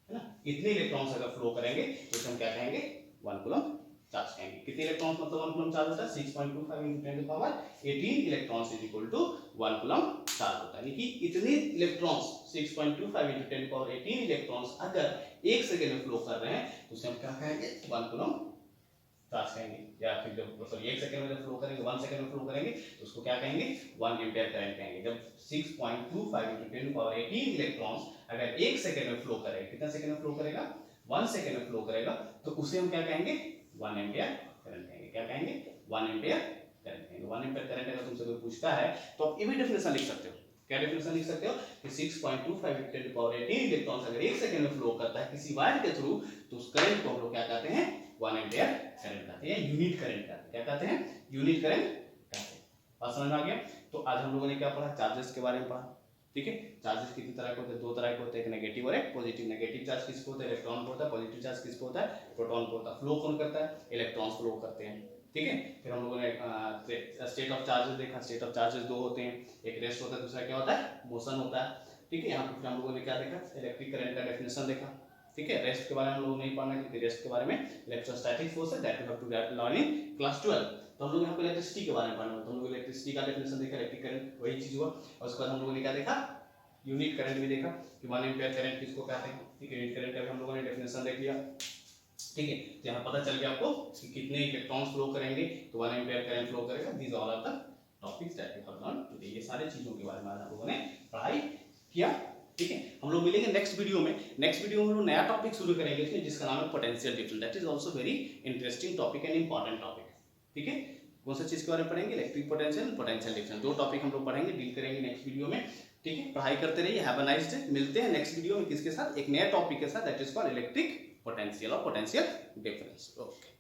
है ना। इतने इलेक्ट्रॉन्स अगर फ्लो करेंगे तो हम क्या कहेंगे, 1 कूलम चार्ज कहेंगे। कितने इलेक्ट्रॉन्स मतलब 1 कूलम चार्ज होता है, 6.25 into 10 to the power 18 electrons is equal to 1 coulomb charge होता है। यानी कि इतने electrons 6.25 into 10 to the power 18 electrons अगर 1 सेकंड में फ्लो कर रहे हैं तो उसे हम क्या कहेंगे, 1 कूलम चार्ज कहेंगे। या फिर जब 1 सेकंड में जब फ्लो करेंगे, 1 सेकंड में फ्लो करेंगे तो उसको क्या कहेंगे, 1 एम्पियर करंट कहेंगे। जब 6.25 into 10 to the power 18 electrons अगर 1 सेकंड में फ्लो करेगा, कितना सेकंड में फ्लो करेगा, 1 सेकंड में फ्लो करेगा, तो उसे हम क्या कहेंगे, 1 एम्पियर करंट कहेंगे। क्या कहेंगे, 1 एम्पियर करंट कहेंगे। 1 एम्पियर करंट अगर तुमसे कोई पूछता है तो आप ये भी डेफिनेशन लिख सकते हो। क्या डेफिनेशन लिख सकते हो कि 6.25 into 10 to the power 18 electrons अगर 1 सेकंड में फ्लो करता है किसी वायर के थ्रू तो उस करंट को हम लोग क्या कहते हैं, 1 एम्पियर करंट कहते हैं, यूनिट करंट कहते हैं। क्या कहते हैं, यूनिट करंट कहते हैं। बात समझ में आ गया। तो आज हम लोगों ने क्या पढ़ा, चार्जेस के बारे में पढ़ा। ठीक है, चार्जेस कितनी तरह के होते हैं, 2 तरह के होते हैं, एक नेगेटिव और एक पॉजिटिव। नेगेटिव चार्ज किसको होता है, इलेक्ट्रॉन को होता है। पॉजिटिव चार्ज किसको होता है, प्रोटॉन को होता है। फ्लो कौन करता है, इलेक्ट्रॉन्स फ्लो करते हैं। ठीक है, फिर हम लोगों ने स्टेट ऑफ चार्जेस देखा। स्टेट ऑफ चार्जेस 2 होते हैं, एक रेस्ट होता है, दूसरा क्या होता है, मोशन होता है। ठीक है, यहाँ पर हम लोगों ने क्या देखा, इलेक्ट्रिक करंट का डेफिनेशन देखा। ठीक है, रेस्ट के बारे में हम लोग नहीं पढ़ना क्योंकि रेस्ट के बारे में इलेक्ट्रोस्टैटिक फोर्स है, that we have to learn in class 12। तो हम लोग यहाँ पे इलेक्ट्रिसिटी के बारे में पढ़ना है, तो हम लोग इलेक्ट्रिसिटी का डेफिनेशन देखा, इलेक्ट्रिक करंट वही चीज हुआ। और उसके बाद हम लोगों ने क्या देखा, यूनिट करंट भी देखा कि 1 एम्पियर करंट किसको कहते हैं। ठीक है, यूनिट करंट का भी हम लोगों ने डेफिनेशन देख लिया। ठीक है, तो यहाँ पता चल गया आपको कि कितने इलेक्ट्रॉन्स फ्लो करेंगे तो 1 एम्पियर करंट फ्लो करेगा। These all are the topics that we have learn today. ये सारे चीजों के बारे में आज हम लोगों ने पढ़ाई किया। ठीक है, हम लोग मिलेंगे नेक्स्ट वीडियो में। नेक्स्ट वीडियो में हम लोग नया टॉपिक शुरू करेंगे इसमें, जिसका नाम है potential difference. That is also very interesting topic and important topic. ठीक है, कौन सा चीज के बारे में पढ़ेंगे, electric potential, potential difference, 2 topic हम लोग पढ़ेंगे, डील करेंगे नेक्स्ट वीडियो में। ठीक है, पढ़ाई करते रहिए। Have a nice day. मिलते हैं नेक्स्ट वीडियो में किसके साथ, एक नया टॉपिक के साथ, that is called electric potential और पोटेंशियल डिफरेंस। ओके।